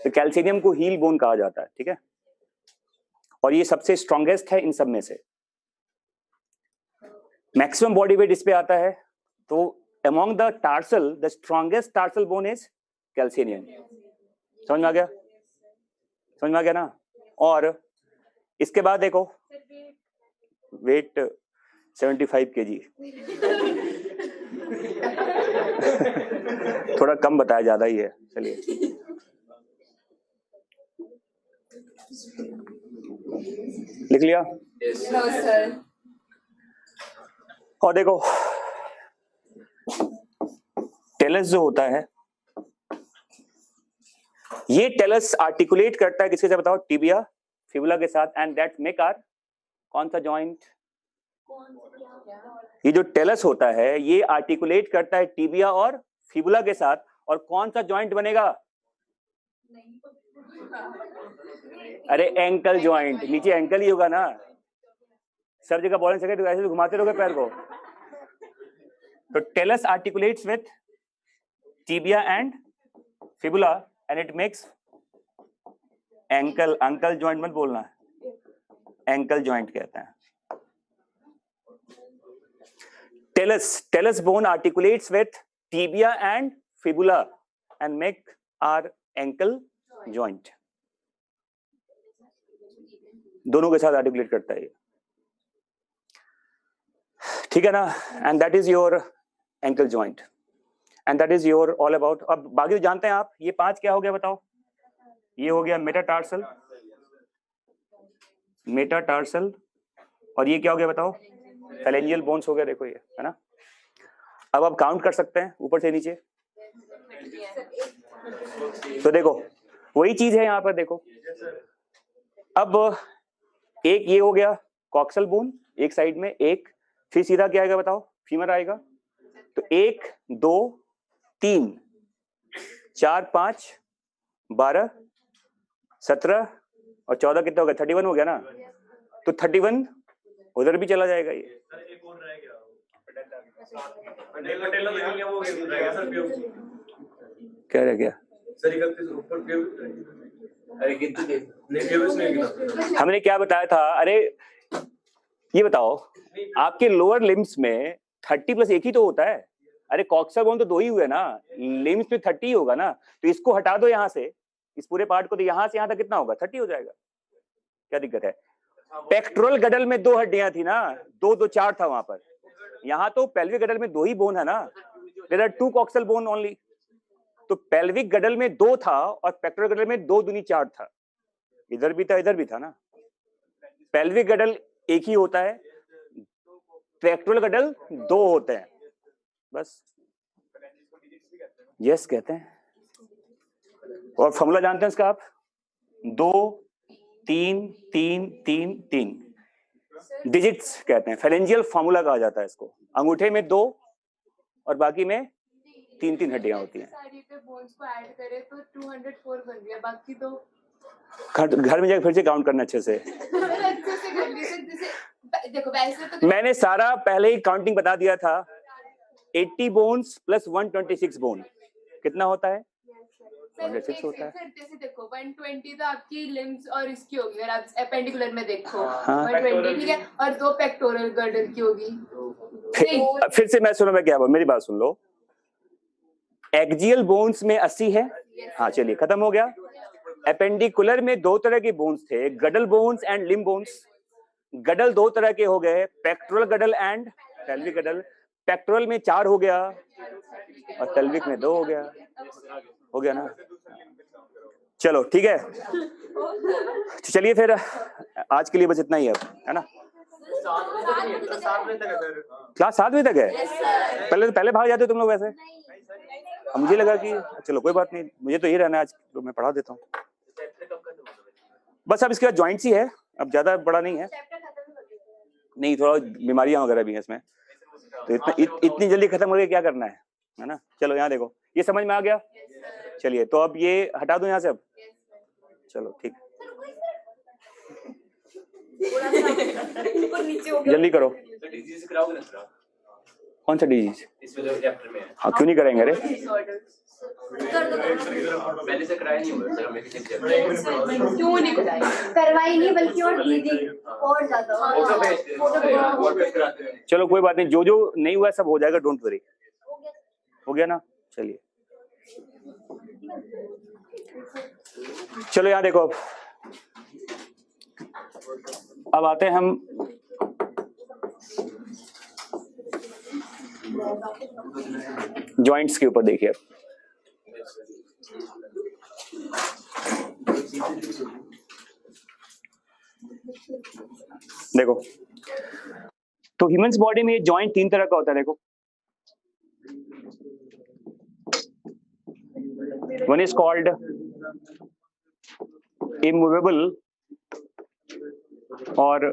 तो कैल्शियम को हील बोन कहा जाता है, ठीक है। और ये सबसे स्ट्रॉन्गेस्ट है इन सब में से, मैक्सिमम बॉडी वेट इस पे आता है। तो among the tarsal the strongest tarsal bone is calcium. समझ में आ गया, समझ में आ गया ना। और इसके बाद देखो वेट 75 kg थोड़ा कम बताया, ज्यादा ही है, चलिए। लिख लिया? No sir. और देखो टेलस जो होता है, ये टेलस आर्टिकुलेट करता है किसके साथ बताओ, टिबिया फिबुला के साथ, एंड दैट मेक आर कौन सा जॉइंट, ये जो टेलस होता है ये आर्टिकुलेट करता है टिबिया और फिबुला के साथ, और कौन सा जॉइंट बनेगा, अरे एंकल जॉइंट, नीचे एंकल ही होगा ना, सब जगह बॉल एंड सॉकेट तो ऐसे घुमाते रहोगे पैर को। तो talus articulates with tibia and fibula and it makes ankle, uncle joint मत बोलना, एंकल जॉइंट कहते हैं। Talus bone articulates with tibia and fibula and make our ankle joint, दोनों के साथ आर्टिकुलेट करता है ये, ठीक है ना। And that is your ankle joint and that is your all about. अब बाकी जानते हैं आप, ये 5 क्या हो गया बताओ, ये हो गया मेटाटार्सल, मेटाटार्सल, और ये क्या हो गया बताओ, फैलेंजियल बोन्स हो गया, देखो ये है ना। अब आप काउंट कर सकते हैं ऊपर से नीचे, तो देखो वही चीज है यहाँ पर, देखो अब एक ये हो गया कॉक्सल बोन एक साइड में, एक फिर सीधा क्या आएगा बताओ, फीमर आएगा। तो 1 2 3 4 5 12 17 और 14 कितना हो गया, 31 हो गया ना। तो 31 उधर भी चला जाएगा ये, क्या रह गया, हमने क्या बताया था, अरे ये बताओ आपके लोअर लिम्स में 30 प्लस एक ही तो होता है, अरे कॉक्सल बोन तो 2 ही हुए ना, लिम्स में 30 ही होगा ना, तो इसको हटा दो यहाँ से, इस पूरे पार्ट को, तो यहाँ से यहाँ तक कितना होगा, 30 हो जाएगा, क्या दिक्कत है। पेक्टोरल गडल में 2 हड्डियां थी ना, 2 2 4 था वहां पर, यहाँ तो पेल्विक गडल में 2 ही बोन है ना, there are 2 coxal bone only. तो पेल्विक गडल में 2 था और पेक्टोरल गडल में 2 दूनी 4 था, इधर भी था इधर भी था ना। पेल्विक गडल एक ही होता है, पेक्टोरल गडल 2 होते हैं बस, यस कहते हैं। और फॉर्मूला जानते हैं इसका आप, 2 3 3 3 3 डिजिट्स कहते हैं, फेरेंजियल फॉर्मूला कहा जाता है इसको। अंगूठे में 2 और बाकी में 3 हड्डियां होती हैं। सारी पे बोन्स को ऐड करें तो 204 बन गया, बाकी तो घर में जाकर फिर से काउंट करना अच्छे से। अच्छे से कर लीजिए, जैसे देखो वैसे तो मैंने सारा पहले ही काउंटिंग बता दिया था, 80 बोन्स प्लस 126 बोन कितना होता है, 106 होता है। सर जैसे देखो 120 तो आपकी लिम्स और इसकी होगी, अगर आप एपेंडिकुलर में देखो हाँ। 120 ठीक है, और 2 पेक्टोरल गर्डल की होगी, फिर से मैं सुनो, मैं क्या बोल, मेरी बात सुन लो। एक्जियल बोन्स में 80 है, हाँ चलिए खत्म हो गया। एपेंडिकुलर में दो तरह के बोन्स थे, गडल बोन्स एंड लिम्ब बोन्स। गडल दो तरह के हो गए, पेक्टोरल गडल एंड पेल्विक गडल। पेक्टोरल में 4 हो गया और पेल्विक में 2 हो गया। हो गया ना? चलो ठीक है, चलिए फिर आज के लिए बस इतना ही है ना? क्लास 7 बजे तक है? पहले भाग जाते हो तुम लोग वैसे। मुझे लगा कि चलो कोई बात नहीं, मुझे तो यही रहना है आज, तो मैं पढ़ा देता हूँ बस। अब इसके बाद जॉइंट्स ही है, अब ज्यादा बड़ा नहीं है। नहीं, थोड़ा बीमारियां वगैरह भी है इसमें, तो इतनी जल्दी खत्म हो गई, क्या करना है ना? चलो यहाँ देखो, ये समझ में आ गया? चलिए तो अब ये हटा दो यहाँ से अब। चलो ठीक, जल्दी करो। कौन सा डिजीज? हाँ क्यों नहीं करेंगे? अरे पहले से कराया नहीं हुआ सर, हमें क्यों नहीं करवाई नहीं, बल्कि और ज्यादा। चलो कोई बात नहीं, जो जो नहीं हुआ सब हो जाएगा, डोंट वरी। हो गया ना? चलिए चलो यहाँ देखो, अब आते हैं हम जॉइंट्स के ऊपर। देखिए देखो, तो ह्यूमंस बॉडी में जॉइंट 3 तरह का होता है। देखो, वन इज कॉल्ड इमूवेबल और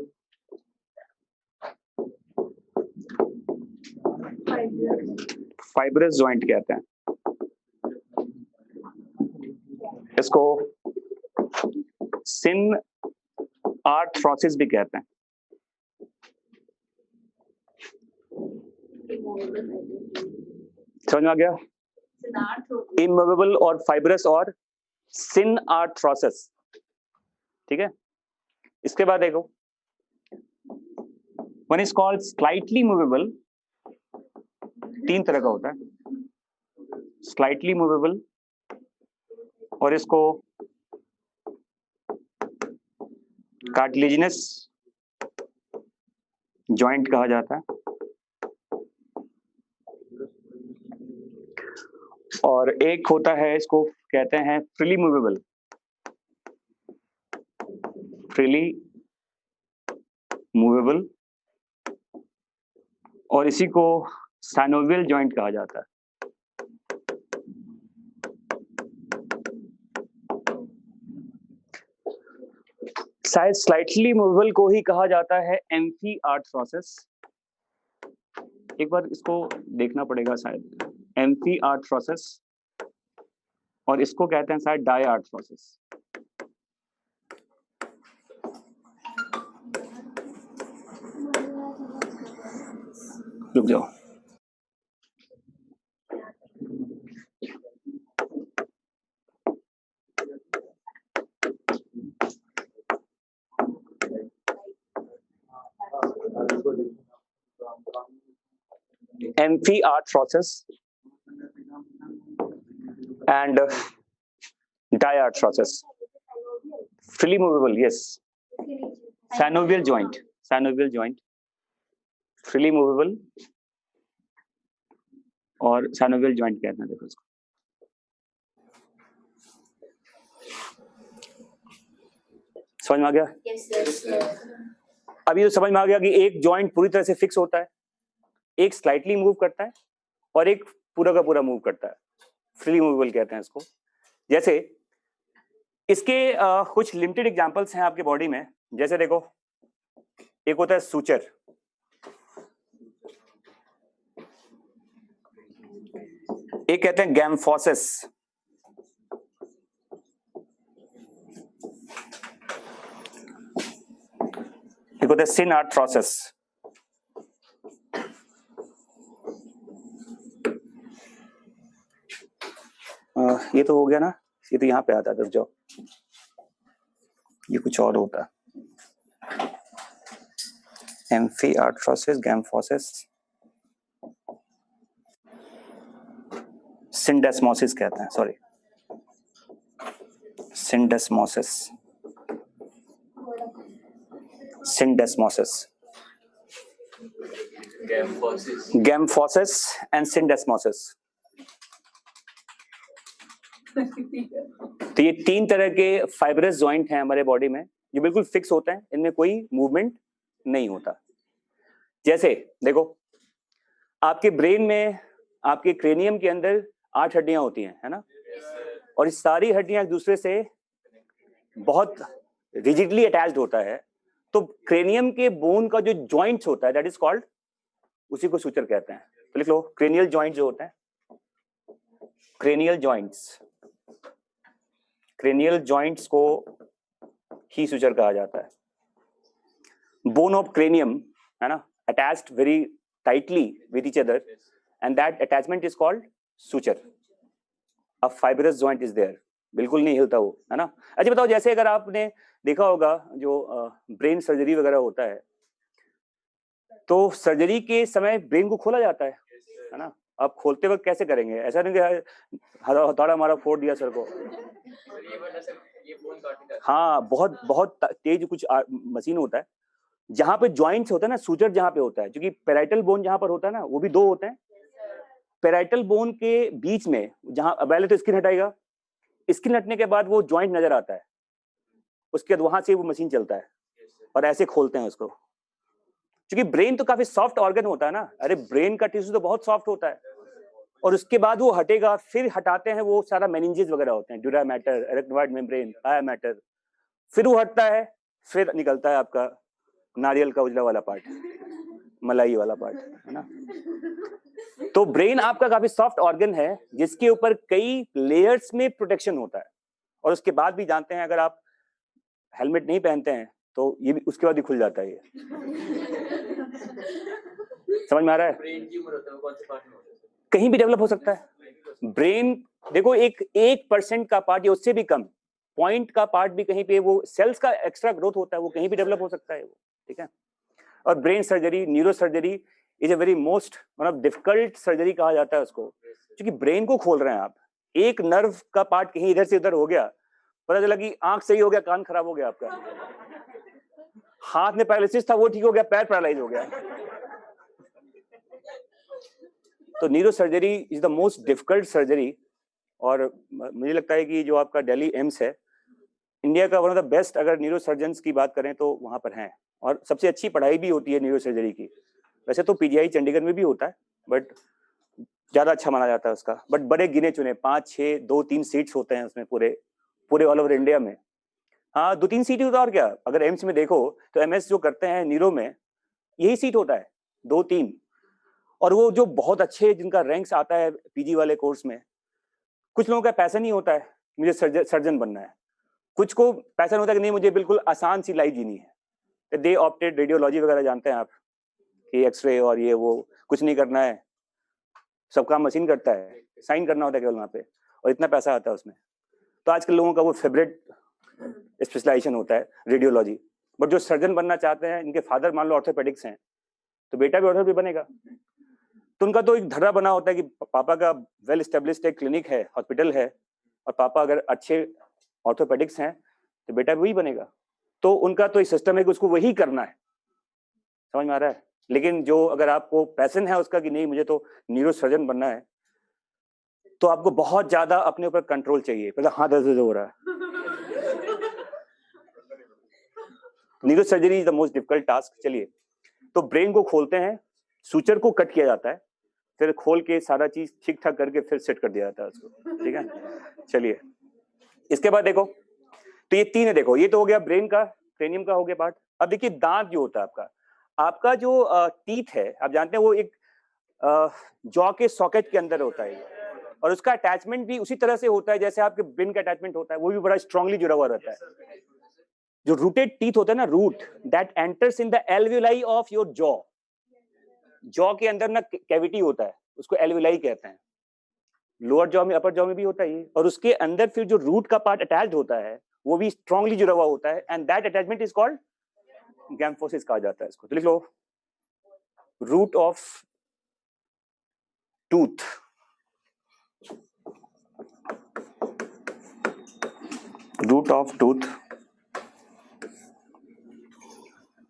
फाइब्रस जॉइंट कहते हैं इसको। सिन आर्थ्रोसिस भी कहते हैं। समझ में आ गया? इमूवेबल और फाइब्रस और सिन आर्थ्रोसिस, ठीक है। इसके बाद देखो, one is called slightly movable. 3 तरह का होता है, स्लाइटली मूवेबल, और इसको कार्टिलेजिनस जॉइंट कहा जाता है। और एक होता है, इसको कहते हैं फ्रीली मूवेबल, फ्रीली मूवेबल, और इसी को साइनोवियल जॉइंट कहा जाता है। शायद स्लाइटली मूवेबल को ही कहा जाता है एम्फी आर्थ्रोसिस। एक बार इसको देखना पड़ेगा, शायद एम्फी आर्थ्रोसिस, और इसको कहते हैं शायद डाई आर्थ्रोसिस। रुक जाओ, amphiarthrosis and diarthrosis. Freely movable, yes. Synovial joint, synovial joint, freely movable और synovial joint कहते हैं। देखो इसको, समझ में आ गया? अभी तो समझ में आ गया कि एक जॉइंट पूरी तरह से फिक्स होता है, एक स्लाइटली मूव करता है, और एक पूरा का पूरा मूव करता है। फ्रीली मूवेबल कहते हैं इसको। जैसे इसके कुछ लिमिटेड एग्जांपल्स हैं आपके बॉडी में। जैसे देखो, एक होता है सूचर, एक कहते हैं गैम्फोसिस, एक होता है सिन आर्थ्रोसिस, ये तो हो गया ना, ये तो यहाँ पे आता है। जो ये कुछ और होता है, एम्फी आर्थ्रोसिस, गैम्फोसिस, सिंडेस्मोसिस कहते हैं, सॉरी, सिंडेस्मोसिस, सिंडेस्मोसिस, गैम्फोसिस एंड सिंडेस्मोसिस। तो ये 3 तरह के फाइब्रस जॉइंट हैं हमारे बॉडी में जो बिल्कुल फिक्स होते हैं, इनमें कोई मूवमेंट नहीं होता। जैसे देखो, आपके ब्रेन में, आपके क्रेनियम के अंदर 8 हड्डियां होती हैं, है ना, और इस सारी हड्डियां एक दूसरे से बहुत रिजिडली अटैच्ड होता है। तो क्रेनियम के बोन का जो जॉइंट्स होता है, दैट इज कॉल्ड, उसी को सूचर कहते हैं। तो लिख लो, क्रेनियल जॉइंट जो होते हैं, क्रेनियल जॉइंट्स, क्रेनियल जॉइंट्स को ही सूचर कहा जाता है। बोन ऑफ क्रेनियम, है ना, attached very tightly with each other, and that attachment is called suture. A fibrous joint is there, बिल्कुल नहीं हिलता वो, है ना। अच्छा बताओ, जैसे अगर आपने देखा होगा जो ब्रेन सर्जरी वगैरह होता है, तो सर्जरी के समय ब्रेन को खोला जाता है ना। आप खोलते वक्त कैसे करेंगे? ऐसा नहीं कि हथौड़ा हमारा फोड़ दिया सर को। हाँ, बहुत बहुत तेज कुछ मशीन होता है जहां पे जॉइंट्स होता है ना, सूचर जहां पे होता है, क्योंकि पेराइटल बोन जहां पर होता है ना, वो भी 2 होते हैं। पेराइटल बोन के बीच में जहां पहले तो स्किन हटाएगा, स्किन हटने के बाद वो जॉइंट नजर आता है, उसके बाद वहां से वो मशीन चलता है और ऐसे खोलते हैं उसको। क्योंकि ब्रेन तो काफी सॉफ्ट ऑर्गन होता है ना, अरे ब्रेन का टिश्यू तो बहुत सॉफ्ट होता है, और उसके बाद वो हटेगा, फिर हटाते हैं वो सारा मेनिंजेस वगैरह होते हैं, ड्यूरा मैटर, एरेक्नोइड मेम्ब्रेन, आया मैटर, फिर वो हटता है, फिर निकलता है आपका नारियल का उजला वाला पार्ट, मलाई वाला पार्ट, है ना। तो ब्रेन आपका काफी सॉफ्ट ऑर्गन है जिसके ऊपर कई लेयर्स में प्रोटेक्शन होता है, और उसके बाद भी जानते हैं, अगर आप हेलमेट नहीं पहनते हैं तो ये भी उसके बाद ही खुल जाता है ये। समझ में आ रहा है? कहीं भी डेवलप हो सकता है ब्रेन। देखो, 1% का पार्ट या उससे भी कम पॉइंट का पार्ट भी कहीं पे, वो सेल्स का एक्स्ट्रा ग्रोथ होता है, वो कहीं भी डेवलप हो सकता है वो, ठीक है। और brain surgery, neuro surgery is a very most one of difficult surgery कहा जाता है उसको, क्योंकि ब्रेन को खोल रहे हैं आप। एक नर्व का पार्ट कहीं इधर से उधर हो गया, पता चला कि आंख सही हो गया, कान खराब हो गया आपका, हाथ में पैरालिसिस था वो ठीक हो गया, पैर पैरालाइज हो गया। तो neuro surgery is the most difficult surgery, और मुझे लगता है कि जो आपका दिल्ली एम्स है, इंडिया का वन ऑफ द बेस्ट, अगर न्यूरो सर्जन्स की बात करें तो वहां पर हैं, और सबसे अच्छी पढ़ाई भी होती है न्यूरो सर्जरी की। वैसे तो पीजीआई चंडीगढ़ में भी होता है, बट ज्यादा अच्छा माना जाता है उसका। बट बड़े गिने चुने 5, 6, 2-3 सीट्स होते हैं उसमें, पूरे ऑल ओवर इंडिया में। हाँ, 2-3 सीट ही होता है, और क्या। अगर एम्स में देखो तो एमएस जो करते हैं न्यूरो में, यही सीट होता है, 2-3। और वो जो बहुत अच्छे जिनका रैंक्स आता है पीजी वाले कोर्स में, कुछ लोगों का पैसा नहीं होता है मुझे सर्जन बनना है, कुछ को पैसा होता है कि नहीं मुझे बिल्कुल आसान सी लाइफ जीनी है। दे ऑप्टेड रेडियोलॉजी वगैरह, जानते हैं आप कि एक्सरे और ये वो कुछ नहीं करना है, सब काम मशीन करता है, साइन करना होता है केवल वहाँ पे, और इतना पैसा आता है उसमें। तो आजकल लोगों का वो फेवरेट स्पेशलाइजेशन होता है रेडियोलॉजी। बट जो सर्जन बनना चाहते हैं, इनके फादर मान लो ऑर्थोपेडिक्स हैं, तो बेटा भी ऑर्थो भी बनेगा। तो उनका तो एक धर्रा बना होता है कि पापा का वेल स्टेब्लिश्ड एक क्लिनिक है, हॉस्पिटल है, और पापा अगर अच्छे ऑर्थोपेडिक्स हैं तो बेटा भी वही बनेगा। तो उनका तो एक सिस्टम है कि उसको वही करना है। समझ में आ रहा है? लेकिन जो अगर आपको पैशन है उसका कि नहीं मुझे तो न्यूरो सर्जन बनना है, तो आपको बहुत ज्यादा अपने ऊपर कंट्रोल चाहिए। पहले हाथ दर्द हो रहा है। Neuro surgery is the most difficult task. चलिए, तो ब्रेन को खोलते हैं, सूचर को कट किया जाता है, फिर खोल के सारा चीज ठीक ठाक करके फिर सेट कर दिया जाता है उसको, ठीक है। चलिए, इसके बाद देखो, तो ये 3 है। देखो, ये तो हो गया ब्रेन का, क्रेनियम का हो गया पार्ट। अब देखिए दांत जो होता है आपका जो टीथ है, आप जानते हैं वो एक जॉ के सॉकेट के अंदर होता है, और उसका अटैचमेंट भी उसी तरह से होता है जैसे आपके ब्रेन का अटैचमेंट होता है, वो भी बड़ा स्ट्रांगली जुड़ा हुआ रहता है। जो रूटेड टीथ होता है ना, root that enters in the alveoli of your jaw के अंदर ना कैविटी होता है, उसको एल्वियोलाई कहते हैं। लोअर जॉ में, अपर जॉ में भी होता है ये, और उसके अंदर फिर जो रूट का पार्ट अटैच्ड होता है वो भी स्ट्रांगली जुड़ा हुआ होता है, and that attachment is called gomphosis कहा जाता है इसको। तो लिख लो, root of tooth, root of tooth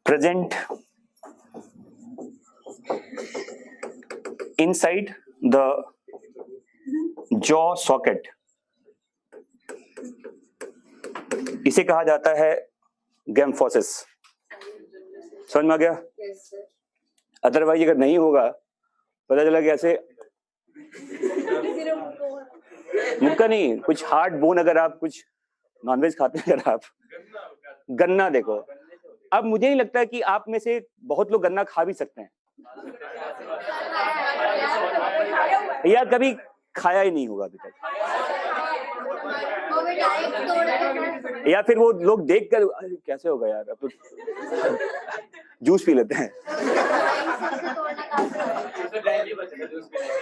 present inside the jaw socket, इसे कहा जाता है गैम्फोसिस। समझ में आ गया? अदरवाइज अगर नहीं होगा, पता चला कैसे मुक्का नहीं, कुछ हार्ड बोन, अगर आप कुछ नॉनवेज खाते हैं, अगर आप गन्ना देखो, अब मुझे नहीं लगता कि आप में से बहुत लोग गन्ना खा भी सकते हैं, या कभी खाया ही नहीं होगा अभी तक, या फिर वो लोग देखकर कैसे होगा यार, अब तो जूस पी लेते हैं।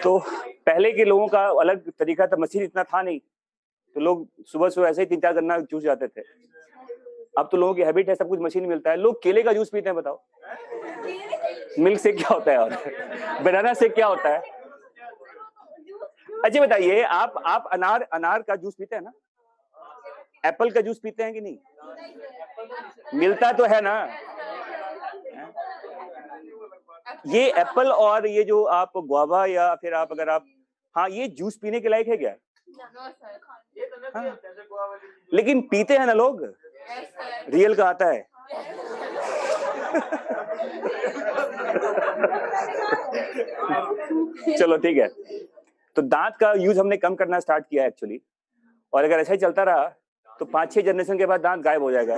तो पहले के लोगों का अलग तरीका था, मशीन इतना था नहीं, तो लोग सुबह सुबह ऐसे ही 3-4 गन्ना जूस जाते थे। अब तो लोगों की हैबिट है, सब कुछ मशीन मिलता है, लोग केले का जूस पीते हैं। बताओ मिल्क से क्या होता है और बनाना से क्या होता है? अच्छा बताइए, आप अनार का जूस पीते हैं ना? एप्पल का जूस पीते हैं कि नहीं? मिलता तो है ना। ये एप्पल और ये जो आप गुआवा या फिर आप अगर आप, हाँ, ये जूस पीने के लायक है क्या? हाँ। लेकिन पीते हैं ना लोग, रियल का आता है। चलो ठीक है, तो दांत का यूज हमने कम करना स्टार्ट किया है एक्चुअली, और अगर ऐसा ही चलता रहा तो 5-6 जनरेशन के बाद दांत गायब हो जाएगा।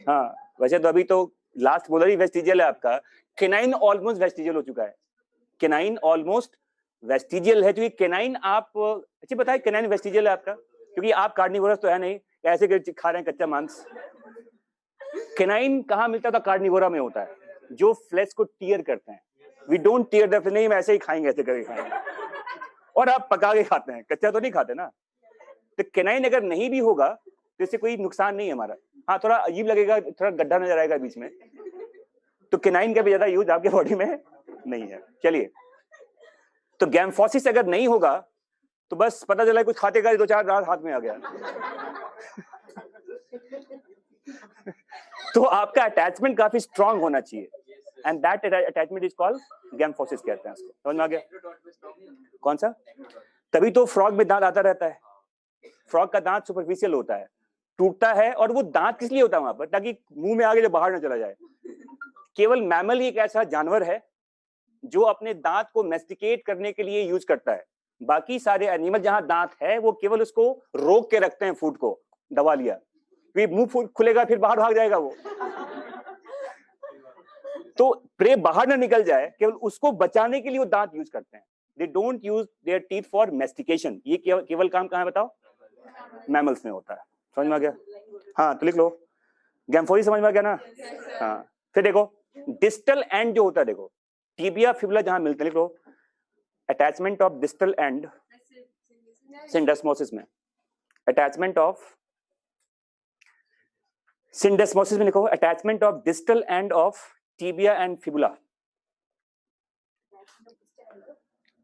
हाँ, वैसे तो अभी तो लास्ट मोलर ही वेस्टिजियल है आपका, केनाइन ऑलमोस्ट वेस्टिजियल हो चुका है, केनाइन ऑलमोस्ट वेस्टिजियल है, क्योंकि केनाइन आप अच्छी बताए, केनाइन वेस्टिजियल है आपका, क्योंकि आप कार्निवोरस तो है नहीं, ऐसे खा रहे हैं कच्चा मांस। केनाइन कहाँ मिलता था? कार्निवोरा में होता है, जो फ्लेश को टीयर करते हैं। वी डोंट टीयर द, नहीं हम ऐसे ही खाएंगे, ऐसे करके खाएंगे, और आप पका के खाते हैं, कच्चा तो नहीं खाते ना। तो केनाइन अगर नहीं भी होगा तो इससे कोई नुकसान नहीं है हमारा। हाँ, थोड़ा अजीब लगेगा, थोड़ा गड्ढा नजर आएगा बीच में, तो केनाइन का भी ज्यादा यूज आपके बॉडी में नहीं है। चलिए, तो गैम्फोसिस अगर नहीं होगा तो बस पता चला कुछ खाते का 2-4 दांत हाथ में आ गया। तो आपका अटैचमेंट काफी स्ट्रांग होना चाहिए, and that attachment is called gomphosis कहते हैं इसको। समझ में आ गया? कौन सा? तभी तो फ्रॉग में दांत आता रहता है। फ्रॉग का दांत सुपरफिशियल होता है, टूटता है, और वो दांत किस लिए होता है वहां पर? ताकि मुंह में आगे जो बाहर ना चला जाए। केवल मैमल ही एक ऐसा जानवर है जो अपने दांत को मेस्टिकेट करने के लिए यूज करता है। बाकी सारे एनिमल जहां दांत है वो केवल उसको रोक के रखते हैं, फूड को दबा लिया, फिर मुंह खुलेगा, फिर बाहर भाग जाएगा वो। तो प्रे बाहर ना निकल जाए, केवल उसको बचाने के लिए वो दांत यूज करते हैं। They don't use their teeth for mastication. ये केवल काम कहां है बताओ? मैमल्स में होता है। समझ में आ गया? हाँ, तो लिख लो, गैम्फोसिस समझ में आ गया ना? हाँ, फिर देखो डिस्टल एंड जो होता है, देखो टिबिया फिबुला जहां मिलते हैं, लिख लो अटैचमेंट ऑफ डिस्टल एंड सिंडेस्मोसिस में, अटैचमेंट ऑफ सिंडेस्मोसिस में लिखो attachment of distal end of tibia and fibula.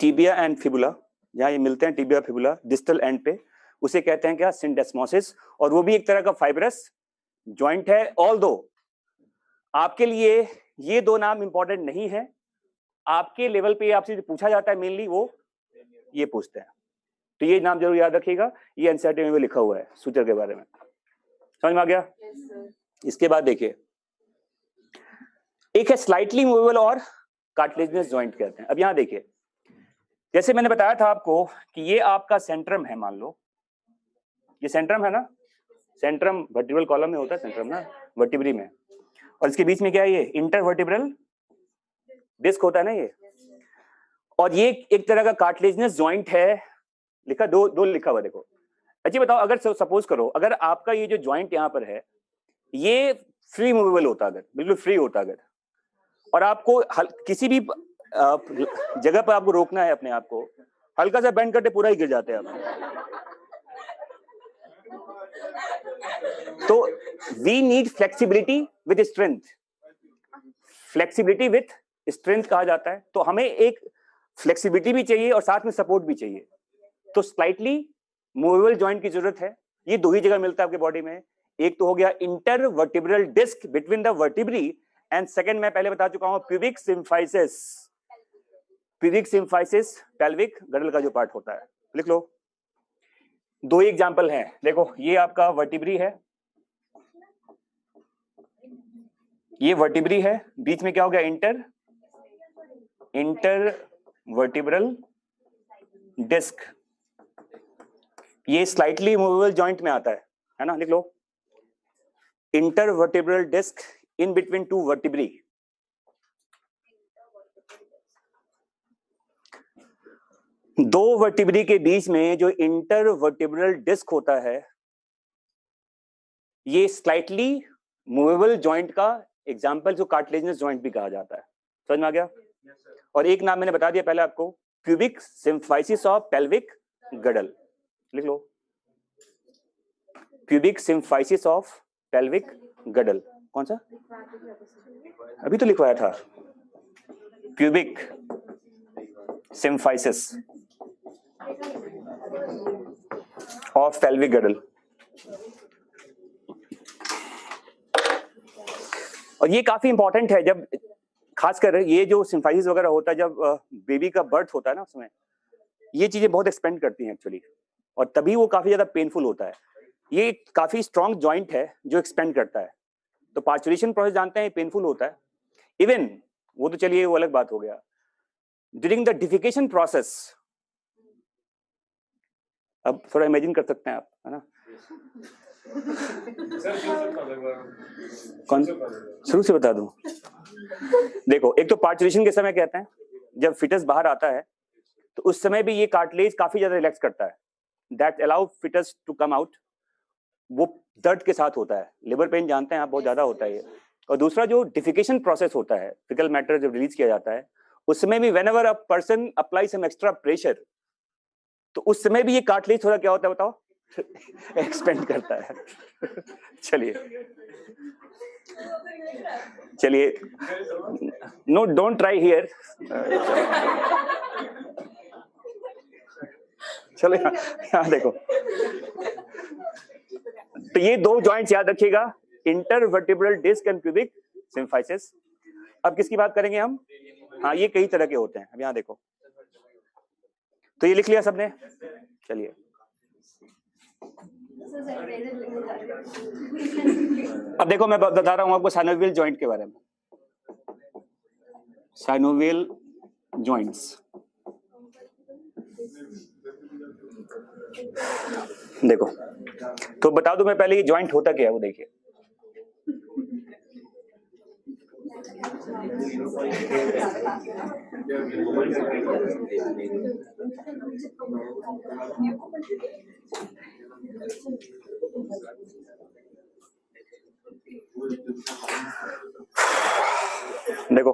Tibia and fibula जहां ये मिलते हैं, टिबिया फिबुला डिस्टल एंड पे, उसे कहते हैं क्या? सिंडेस्मोसिस। और वो भी एक तरह का फाइब्रस जॉइंट है। ऑल्दो आपके लिए ये दो नाम इंपॉर्टेंट नहीं है, आपके लेवल पे आपसे जो पूछा जाता है मेनली वो ये पूछते हैं, तो ये नाम जरूर याद रखिएगा। ये एनसीईआरटी में लिखा हुआ है सूचर के बारे में। समझ में आ गया? इसके बाद देखिए, एक है स्लाइटली मूवेबल और कार्टिलेजिनस जॉइंट कहते हैं। अब यहां देखिए, जैसे मैंने बताया था आपको कि ये आपका सेंट्रम है, मान लो ये सेंट्रम है ना, सेंट्रम वर्टिब्रल कॉलम में होता है सेंट्रम ना, वर्टिब्री में, और इसके बीच में क्या है? ये इंटरवर्टिब्रल डिस्क होता है ना ये, और ये एक तरह का कार्टिलेजिनस जॉइंट है। लिखा दो लिखा हुआ देखो। अच्छा बताओ, अगर सपोज करो अगर आपका ये जो जॉइंट यहाँ पर है ये फ्री मूवेबल होता, अगर बिल्कुल फ्री होता अगर, और आपको किसी भी जगह पर आपको रोकना है अपने आप को, हल्का सा बेंड करते पूरा ही गिर जाते हैं आप। तो we need flexibility with strength, flexibility with strength कहा जाता है। तो हमें एक फ्लेक्सिबिलिटी भी चाहिए और साथ में सपोर्ट भी चाहिए। तो स्लाइटली मूवेबल जॉइंट की जरूरत है, ये दो ही जगह मिलता है आपके बॉडी में। एक तो हो गया intervertebral disc between the vertebrae, and second मैं पहले बता चुका हूं pubic symphysis. Pubic symphysis pelvic girdle का जो पार्ट होता है, लिख लो। दो एग्जांपल हैं, देखो ये आपका वर्टिब्री है, ये वर्टिब्री है, बीच में क्या हो गया इंटरवर्टिब्रल डिस्क, ये स्लाइटली मूवेबल जॉइंट में आता है ना, लिख लो intervertebral disc in between two vertebrae. दो वर्टिब्री के बीच में जो इंटरवर्टिब्रल डिस्क होता है, ये स्लाइटली मूवेबल जॉइंट का एग्जांपल जो कार्टिलेजिनस जॉइंट भी कहा जाता है। समझ में आ गया? और एक नाम मैंने बता दिया पहले आपको, प्यूबिक सिम्फाइसिस ऑफ पेल्विक गडल, लिख लो प्यूबिक सिम्फाइसिस ऑफ पेल्विक गडल। कौन सा? अभी तो लिखवाया था, प्यूबिक सिम्फाइसिस ऑफ पेल्विक गडल। और ये काफी इंपॉर्टेंट है, जब खासकर ये जो सिम्फाइसिस वगैरह होता है, जब बेबी का बर्थ होता है ना, उसमें ये चीजें बहुत एक्सपेंड करती हैं एक्चुअली, और तभी वो काफी ज्यादा पेनफुल होता है। ये काफी स्ट्रॉन्ग जॉइंट है जो एक्सपेंड करता है, तो पार्चुरेशन प्रोसेस जानते हैं पेनफुल होता है। इवन वो तो चलिए वो अलग बात हो गया, ड्यूरिंग द डिफिकेशन प्रोसेस, अब थोड़ा इमेजिन कर सकते हैं आप, है ना? कौन शुरू से बता दूं? देखो, एक तो पार्चुरेशन के समय कहते हैं, जब फिटस बाहर आता है तो उस समय भी ये कार्टिलेज काफी ज्यादा रिलैक्स करता है, that allow foetus to come out. वो दर्द के साथ होता है, लिवर पेन जानते हैं आप, बहुत ज्यादा होता है ये। और दूसरा जो डिफिकेशन प्रोसेस होता है, फिकल मैटर जब रिलीज किया जाता है, उस समय भी whenever a person apply some extra pressure, तो उस समय भी ये कार्टिलेज थोड़ा क्या होता है बताओ, एक्सपेंड करता है। चलिए नो, डोंट ट्राई हियर। चलो यहाँ देखो, तो ये दो जॉइंट्स याद रखिएगा, intervertebral disc and pubic symphysis. अब किसकी बात करेंगे हम? हाँ, ये कई तरह के होते हैं। अब यहाँ देखो, तो ये लिख लिया सबने? चलिए अब देखो, मैं बता रहा हूं आपको साइनोवियल जॉइंट के बारे में। साइनोवियल जॉइंट्स देखो, तो बता दूं मैं पहले ये जॉइंट होता क्या है, वो देखिए। देखो,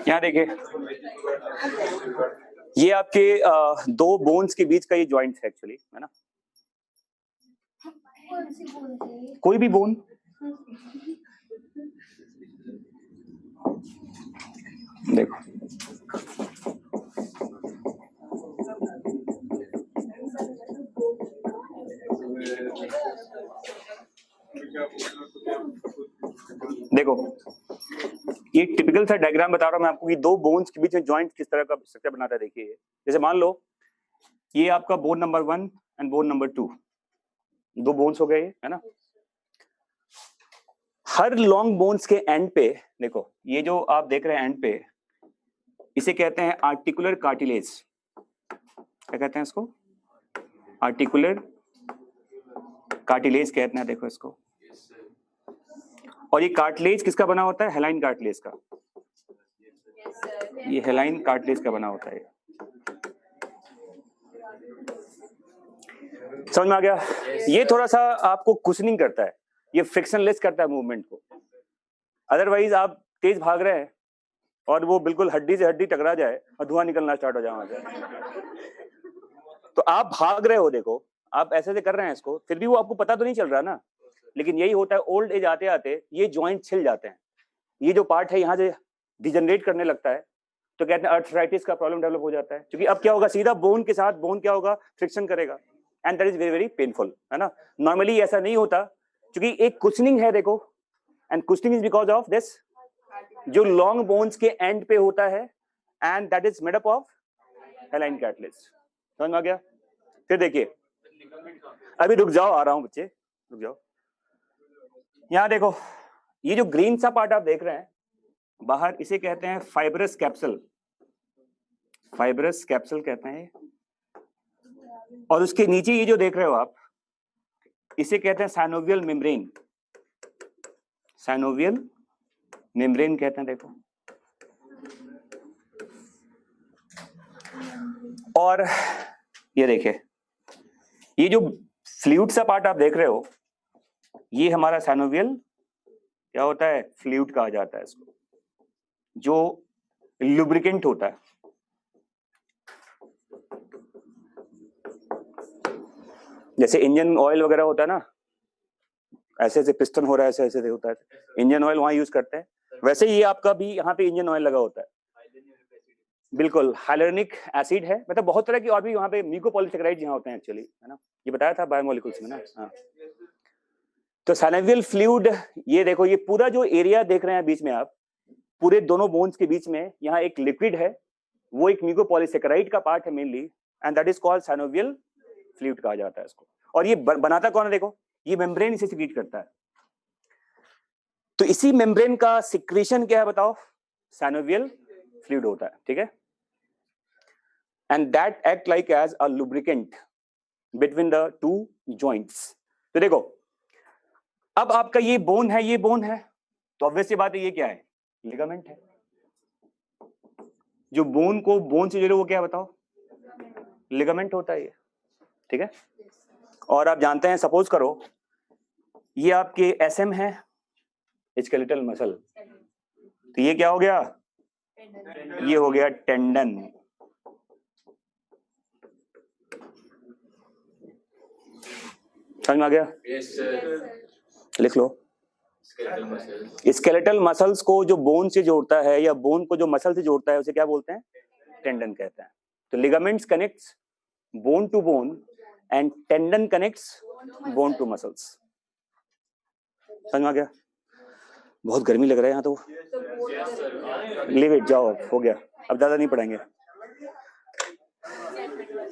यहाँ देखिए, ये आपके दो बोन्स के बीच का ये जॉइंट है एक्चुअली, है ना? कोई भी बोन, देखो देखो, ये टिपिकल सा डायग्राम बता रहा हूं मैं आपको कि दो बोन्स के बीच में जॉइंट किस तरह का स्ट्रक्चर बनाता है। देखिए, जैसे मान लो ये आपका bone number 1 and bone number 2, दो बोन्स हो गए, है ना? हर लॉन्ग बोन्स के एंड पे देखो, ये जो आप देख रहे हैं एंड पे, इसे कहते हैं आर्टिकुलर कार्टिलेज। क्या कहते हैं इसको? आर्टिकुलर कार्टिलेज कहते हैं, देखो इसको। और ये कार्टिलेज किसका बना होता है? हेलाइन कार्टिलेज का। ये हेलाइन कार्टिलेज का बना होता है। समझ में आ गया? ये थोड़ा सा आपको कुशनिंग करता है, ये फ्रिक्शनलेस करता है मूवमेंट को। अदरवाइज आप तेज भाग रहे हैं और वो बिल्कुल हड्डी से हड्डी टकरा जाए और धुआं निकलना स्टार्ट हो जाए वहां से। तो आप भाग रहे हो, देखो आप ऐसे कर रहे हैं इसको, फिर भी वो आपको पता तो नहीं चल रहा ना। लेकिन यही होता है, ओल्ड एज आते आते ये जॉइंट छिल जाते हैं, ये जो पार्ट है यहाँ से डिजनरेट करने लगता है, तो कहते हैं आर्थराइटिस का प्रॉब्लम डेवलप हो जाता है। क्योंकि अब क्या होगा, सीधा बोन के साथ बोन क्या होगा, फ्रिक्शन करेगा, and that is very very painful, है ना। नॉर्मली ऐसा नहीं होता, क्योंकि एक कुशनिंग है, देखो, and cushioning is because of this, जो लॉन्ग बोन्स के एंड पे होता है, and that is made up of हेलाइन cartilage. समझ में आ गया? फिर देखिए, अभी रुक जाओ, आ रहा हूं बच्चे, रुक जाओ। यहां देखो, ये जो ग्रीन सा पार्ट आप देख रहे हैं बाहर, इसे कहते हैं फाइब्रस कैप्सूल। फाइब्रस कैप्सूल कहते हैं। और उसके नीचे ये जो देख रहे हो आप, इसे कहते हैं साइनोवियल मेम्ब्रेन। साइनोवियल मेम्ब्रेन कहते हैं, देखो। और ये देखिए, ये जो फ्लूइड सा पार्ट आप देख रहे हो, ये हमारा साइनोवियल क्या होता है, फ्लूइड कहा जाता है इसको, जो लुब्रिकेंट होता है। जैसे इंजन ऑयल वगैरह होता है ना, ऐसे ऐसे पिस्टन हो रहा है, ऐसे ऐसे होता है, इंजन ऑयल वहां यूज करते हैं, वैसे ही आपका भी यहाँ पे इंजन ऑयल लगा होता है। बिल्कुल, हाइलोनिक एसिड है, मतलब बहुत तरह की और भी वहाँ पे म्यूकोपॉलीसेकेराइड यहाँ होते हैं एक्चुअली, है ना, ये बताया था बायोमोलिक्यूल्स में ना। हाँ, तो साइनोवियल फ्लूइड, ये देखो, ये पूरा जो एरिया देख रहे हैं बीच में आप, पूरे दोनों बोन्स के बीच में यहाँ एक लिक्विड है, वो एक म्यूकोपॉलीसेकेराइड का पार्ट है mainly, and that is called synovial fluid कहा जाता है इसको। और ये बनाता कौन है? देखो, ये मेम्ब्रेन इसे सिक्रीट करता है। तो इसी मेम्ब्रेन का सिक्रीशन क्या है बताओ? साइनोवियल फ्लूइड होता है, ठीक है। And that act like as a lubricant between the two joints. तो देखो, अब आपका ये बोन है, ये बोन है, तो ऑब्वियस सी बात है, ये क्या है? लिगामेंट है। जो बोन को बोन से जुड़े वो क्या बताओ? लिगामेंट होता है ये, ठीक है। और आप जानते हैं, सपोज करो ये आपके एसएम है, स्केलेटल मसल, तो ये क्या हो गया? ये हो गया टेंडन। समझ में आ गया? लिख लो। स्केलेटल मसल्स को जो बोन से जोड़ता है या बोन को जो मसल से जोड़ता है उसे क्या बोलते हैं? टेंडन कहते हैं। तो ligaments connects bone to bone and tendon connects bone to muscles. समझ में आ गया? बहुत गर्मी लग रहा है यहाँ तो। लीव इट, जाओ, हो गया, अब ज्यादा नहीं पढ़ाएंगे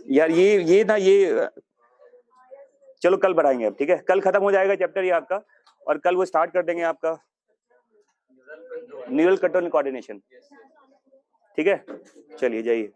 यार। ये ना, ये चलो कल पढ़ाएंगे अब, ठीक है। कल खत्म हो जाएगा चैप्टर ये आपका, और कल वो स्टार्ट कर देंगे आपका न्यूरल कंट्रोल कोऑर्डिनेशन, ठीक है। चलिए जाइए।